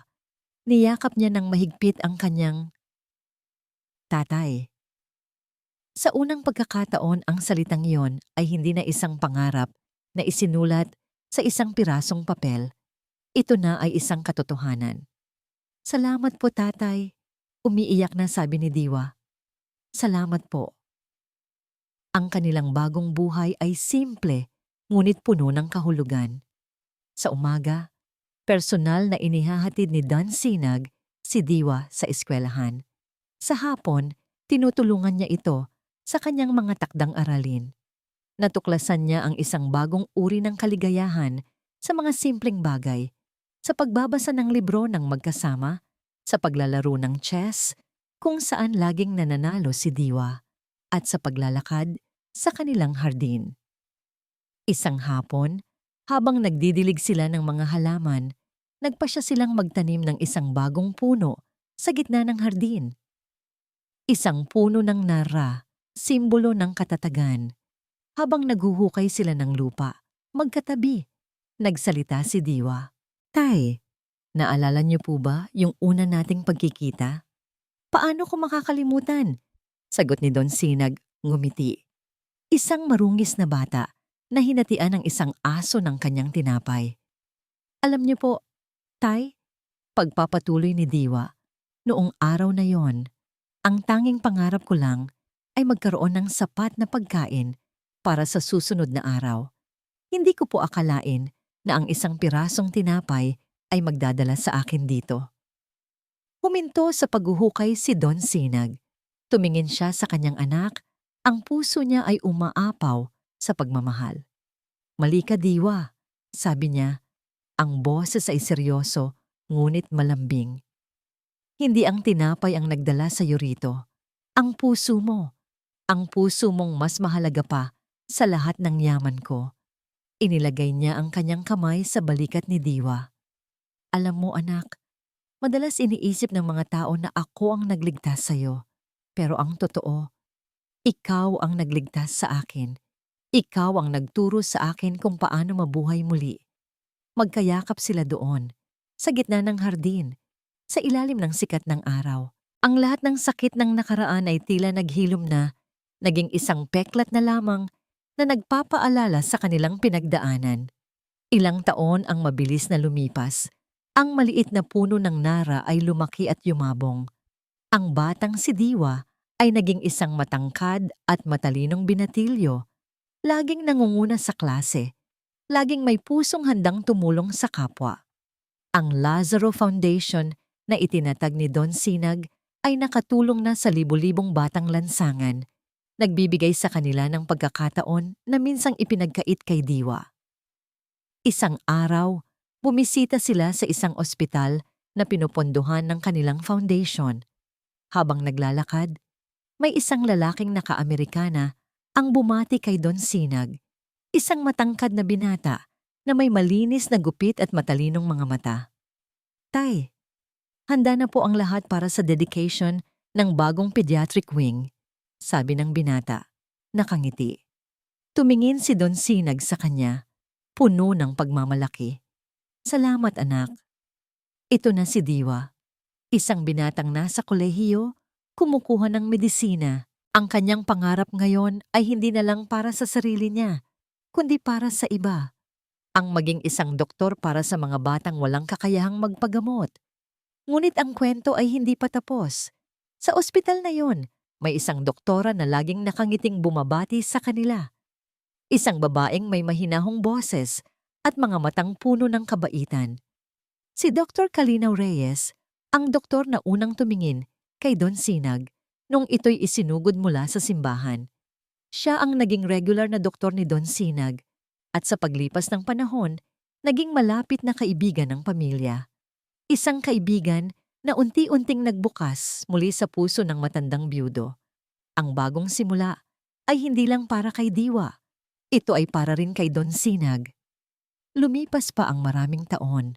Niyakap niya ng mahigpit ang kanyang tatay. Sa unang pagkakataon, ang salitang iyon ay hindi na isang pangarap na isinulat sa isang pirasong papel. Ito na ay isang katotohanan. "Salamat po, tatay," umiiyak na sabi ni Diwa. "Salamat po." Ang kanilang bagong buhay ay simple, ngunit puno ng kahulugan. Sa umaga, personal na inihahatid ni Don Sinag si Diwa sa eskwelahan. Sa hapon, tinutulungan niya ito sa kanyang mga takdang aralin. Natuklasan niya ang isang bagong uri ng kaligayahan sa mga simpleng bagay, sa pagbabasa ng libro ng magkasama, sa paglalaro ng chess, kung saan laging nananalo si Diwa, at sa paglalakad sa kanilang hardin. Isang hapon, habang nagdidilig sila ng mga halaman, nagpasya silang magtanim ng isang bagong puno sa gitna ng hardin. Isang puno ng nara, simbolo ng katatagan. Habang naghuhukay sila ng lupa, magkatabi, Nagsalita si Diwa. Tay, naalala niyo po ba yung una nating pagkikita? Paano ko makakalimutan? Sagot ni Don Sinag, ngumiti. Isang marungis na bata na hinatian ng isang aso ng kanyang tinapay. Alam niyo po, Tay, pagpapatuloy ni Diwa, noong araw na yon, ang tanging pangarap ko lang ay magkaroon ng sapat na pagkain para sa susunod na araw. Hindi ko po akalain na ang isang pirasong tinapay ay magdadala sa akin dito. Huminto sa paghuhukay si Don Sinag. Tumingin siya sa kanyang anak, ang puso niya ay umaapaw sa pagmamahal. Mali ka, Diwa, sabi niya, ang boses ay seryoso ngunit malambing. Hindi ang tinapay ang nagdala sa iyo rito. Ang puso mo. Ang puso mong mas mahalaga pa sa lahat ng yaman ko. Inilagay niya ang kanyang kamay sa balikat ni Diwa. Alam mo anak, madalas iniisip ng mga tao na ako ang nagligtas sa iyo. Pero ang totoo, ikaw ang nagligtas sa akin. Ikaw ang nagturo sa akin kung paano mabuhay muli. Magkayakap sila doon, sa gitna ng hardin, sa ilalim ng sikat ng araw. Ang lahat ng sakit ng nakaraan ay tila naghilom na, naging isang peklat na lamang na nagpapaalala sa kanilang pinagdaanan. Ilang taon ang mabilis na lumipas. Ang maliit na puno ng nara ay lumaki at yumabong. Ang batang si Diwa ay naging isang matangkad at matalinong binatilyo. Laging nangunguna sa klase. Laging may pusong handang tumulong sa kapwa. Ang Lazaro Foundation na itinatag ni Don Sinag ay nakatulong na sa libu-libong batang lansangan. Nagbibigay sa kanila ng pagkakataon na minsang ipinagkait kay Diwa. Isang araw, bumisita sila sa isang ospital na pinupondohan ng kanilang foundation. Habang naglalakad, may isang lalaking naka-Amerikana ang bumati kay Don Sinag, isang matangkad na binata na may malinis na gupit at matalinong mga mata. Tay, handa na po ang lahat para sa dedication ng bagong pediatric wing, sabi ng binata, nakangiti. Tumingin si Don Sinag sa kanya, puno ng pagmamalaki. Salamat anak. Ito na si Diwa, isang binatang nasa kolehiyo, kumukuha ng medisina. Ang kanyang pangarap ngayon ay hindi na lang para sa sarili niya, kundi para sa iba. Ang maging isang doktor para sa mga batang walang kakayahang magpagamot. Ngunit ang kwento ay hindi pa tapos. Sa ospital na yon, may isang doktora na laging nakangiting bumabati sa kanila. Isang babaeng may mahinahong boses at mga matang puno ng kabaitan. Si Dr. Kalinaw Reyes, ang doktor na unang tumingin kay Don Sinag nung ito'y isinugod mula sa simbahan. Siya ang naging regular na doktor ni Don Sinag at sa paglipas ng panahon, naging malapit na kaibigan ng pamilya. Isang kaibigan na unti-unting nagbukas muli sa puso ng matandang byudo. Ang bagong simula ay hindi lang para kay Diwa. Ito ay para rin kay Don Sinag. Lumipas pa ang maraming taon.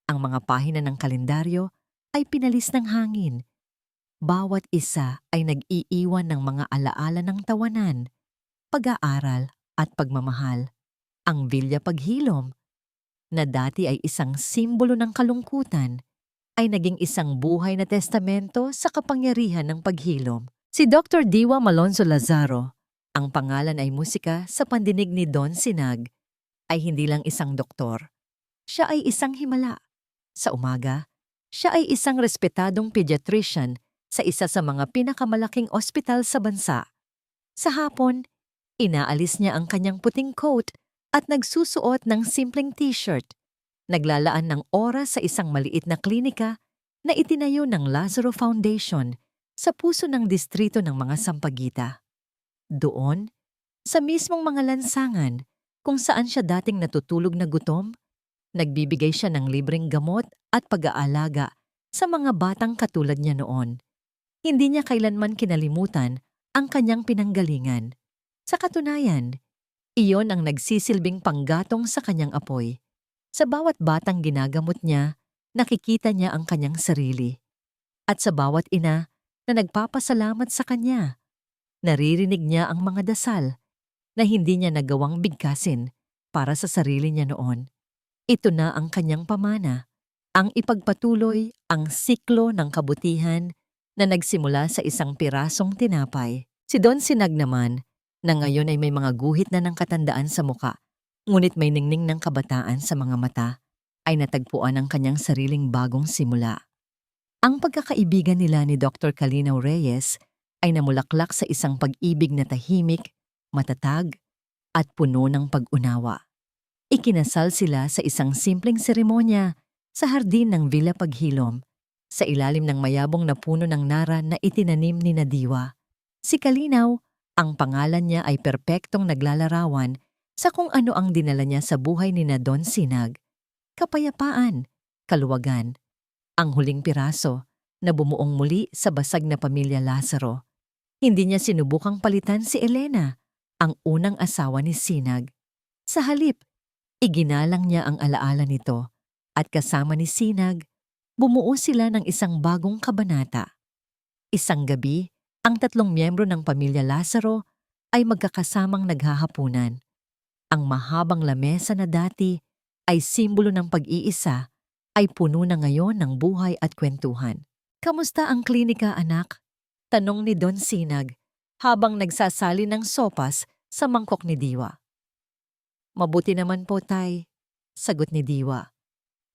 Ang mga pahina ng kalendaryo ay pinalis ng hangin. Bawat isa ay nag-iiwan ng mga alaala ng tawanan, pag-aaral at pagmamahal. Ang Villa Paghilom, na dati ay isang simbolo ng kalungkutan, ay naging isang buhay na testamento sa kapangyarihan ng paghilom. Si Dr. Diwa Malonzo Lazaro, ang pangalan ay musika sa pandinig ni Don Sinag, ay hindi lang isang doktor. Siya ay isang himala. Sa umaga, siya ay isang respetadong pediatrician sa isa sa mga pinakamalaking ospital sa bansa. Sa hapon, inaalis niya ang kanyang puting coat at nagsusuot ng simpleng t-shirt. Naglalaan ng oras sa isang maliit na klinika na itinayo ng Lazaro Foundation sa puso ng distrito ng mga Sampaguita. Doon, sa mismong mga lansangan kung saan siya dating natutulog na gutom, nagbibigay siya ng libreng gamot at pag-aalaga sa mga batang katulad niya noon. Hindi niya kailanman kinalimutan ang kanyang pinanggalingan. Sa katunayan, iyon ang nagsisilbing panggatong sa kanyang apoy. Sa bawat batang ginagamot niya, nakikita niya ang kanyang sarili. At sa bawat ina na nagpapasalamat sa kanya, naririnig niya ang mga dasal na hindi niya nagawang bigkasin para sa sarili niya noon. Ito na ang kanyang pamana, ang ipagpatuloy ang siklo ng kabutihan na nagsimula sa isang pirasong tinapay. Si Don Sinag naman, na ngayon ay may mga guhit na ng katandaan sa muka, ngunit may ningning ng kabataan sa mga mata, ay natagpuan ang kanyang sariling bagong simula. Ang pagkakaibigan nila ni Dr. Calinaw Reyes ay namulaklak sa isang pag-ibig na tahimik, matatag, at puno ng pag-unawa. Ikinasal sila sa isang simpleng seremonya sa hardin ng Villa Paghilom, sa ilalim ng mayabong na puno ng nara na itinanim ni Nadiwa. Si Calinaw, ang pangalan niya ay perpektong naglalarawan sa kung ano ang dinala niya sa buhay ni na Don Sinag. Kapayapaan, kaluwagan, ang huling piraso na bumuong muli sa basag na pamilya Lazaro. Hindi niya sinubukang palitan si Elena, ang unang asawa ni Sinag. Sa halip, iginalang niya ang alaala nito at kasama ni Sinag, bumuo sila ng isang bagong kabanata. Isang gabi, ang 3 miyembro ng pamilya Lazaro ay magkakasamang naghahapunan. Ang mahabang lamesa na dati ay simbolo ng pag-iisa ay puno na ngayon ng buhay at kwentuhan. "Kamusta ang klinika, anak?" tanong ni Don Sinag habang nagsasali ng sopas sa mangkok ni Diwa. "Mabuti naman po, Tay," sagot ni Diwa.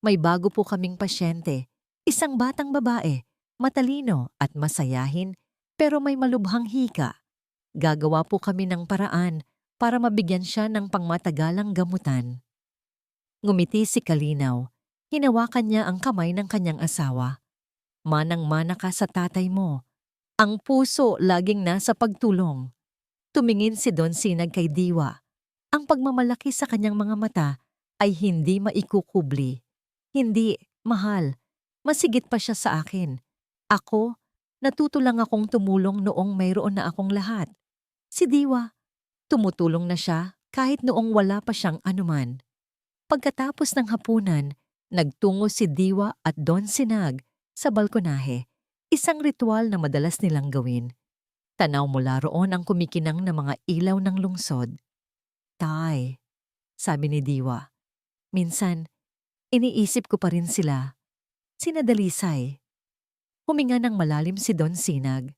"May bago po kaming pasyente, isang batang babae, matalino at masayahin pero may malubhang hika. Gagawa po kami ng paraan para mabigyan siya ng pangmatagalang gamutan." Ngumiti si Calinaw. Hinawakan niya ang kamay ng kanyang asawa. "Manang-mana ka sa tatay mo. Ang puso laging nasa pagtulong." Tumingin si Don Sinag kay Diwa. Ang pagmamalaki sa kanyang mga mata ay hindi maikukubli. "Hindi, mahal. Masigit pa siya sa akin. Ako, natuto lang akong tumulong noong mayroon na akong lahat. Si Diwa, tumutulong na siya kahit noong wala pa siyang anuman." Pagkatapos ng hapunan, nagtungo si Diwa at Don Sinag sa balkonahe, isang ritual na madalas nilang gawin. Tanaw mula roon ang kumikinang na mga ilaw ng lungsod. "Tay," sabi ni Diwa, "minsan, iniisip ko pa rin sila. Sina Dalisay." Huminga ng malalim si Don Sinag.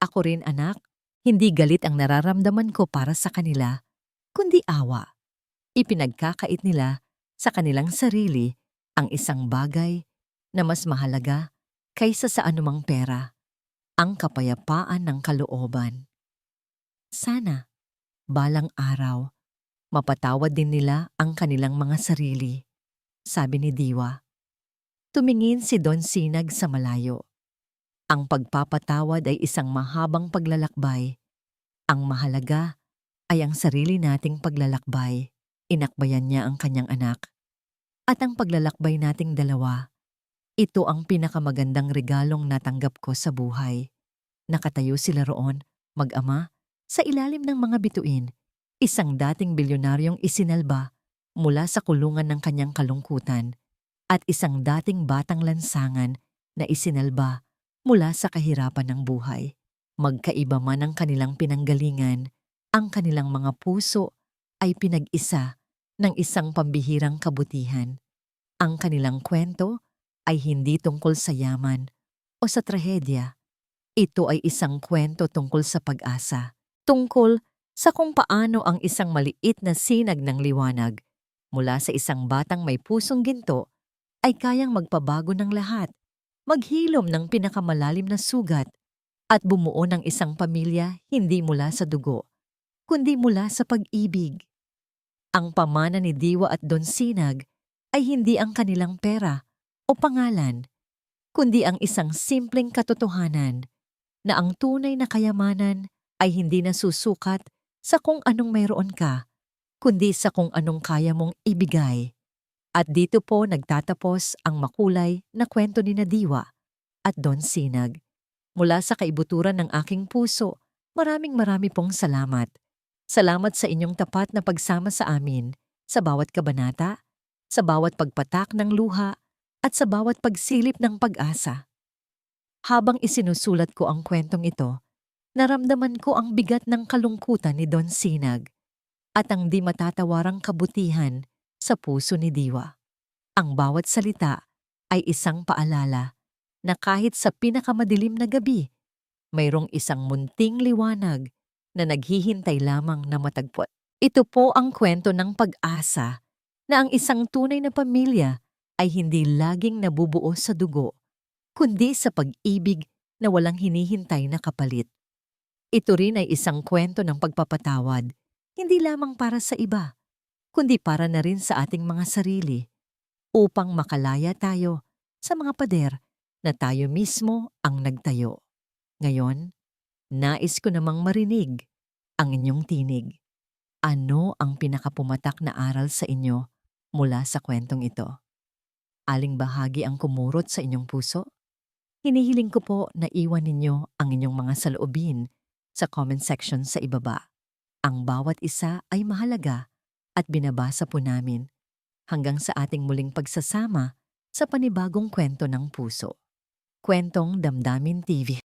"Ako rin, anak. Hindi galit ang nararamdaman ko para sa kanila, kundi awa." Ipinagkakait nila sa kanilang sarili ang isang bagay na mas mahalaga kaysa sa anumang pera, ang kapayapaan ng kalooban. Sana, balang araw, mapatawad din nila ang kanilang mga sarili, sabi ni Diwa. Tumingin si Don Sinag sa malayo. Ang pagpapatawad ay isang mahabang paglalakbay. Ang mahalaga ay ang sarili nating paglalakbay. Inakbayan niya ang kanyang anak. "At ang paglalakbay nating dalawa, ito ang pinakamagandang regalong natanggap ko sa buhay." Nakatayo sila roon, mag-ama, sa ilalim ng mga bituin, isang dating bilyonaryong isinalba mula sa kulungan ng kanyang kalungkutan at isang dating batang lansangan na isinalba mula sa kahirapan ng buhay. Magkaiba man ang kanilang pinanggalingan, ang kanilang mga puso ay pinag-isa ng isang pambihirang kabutihan. Ang kanilang kwento ay hindi tungkol sa yaman o sa trahedya. Ito ay isang kwento tungkol sa pag-asa, tungkol sa kung paano ang isang maliit na sinag ng liwanag mula sa isang batang may pusong ginto ay kayang magpabago ng lahat, maghilom ng pinakamalalim na sugat at bumuo ng isang pamilya hindi mula sa dugo, kundi mula sa pag-ibig. Ang pamana ni Diwa at Don Sinag ay hindi ang kanilang pera o pangalan, kundi ang isang simpleng katotohanan na ang tunay na kayamanan ay hindi nasusukat sa kung anong mayroon ka, kundi sa kung anong kaya mong ibigay. At dito po nagtatapos ang makulay na kwento ni Diwa at Don Sinag. Mula sa kaibuturan ng aking puso, maraming pong salamat. Salamat sa inyong tapat na pagsama sa amin, sa bawat kabanata, sa bawat pagpatak ng luha, at sa bawat pagsilip ng pag-asa. Habang isinusulat ko ang kwentong ito, naramdaman ko ang bigat ng kalungkutan ni Don Sinag at ang di matatawarang kabutihan sa puso ni Diwa. Ang bawat salita ay isang paalala na kahit sa pinakamadilim na gabi, mayroong isang munting liwanag na naghihintay lamang na matagpuan. Ito po ang kwento ng pag-asa na ang isang tunay na pamilya ay hindi laging nabubuo sa dugo, kundi sa pag-ibig na walang hinihintay na kapalit. Ito rin ay isang kwento ng pagpapatawad, hindi lamang para sa iba, kundi para na rin sa ating mga sarili, upang makalaya tayo sa mga pader na tayo mismo ang nagtayo. Ngayon, nais ko namang marinig ang inyong tinig. Ano ang pinakapumatak na aral sa inyo mula sa kwentong ito? Aling bahagi ang kumurot sa inyong puso? Hinihiling ko po na iwan ninyo ang inyong mga saloobin sa comment section sa ibaba. Ang bawat isa ay mahalaga at binabasa po namin hanggang sa ating muling pagsasama sa panibagong kwento ng puso. Kwentong Damdamin TV.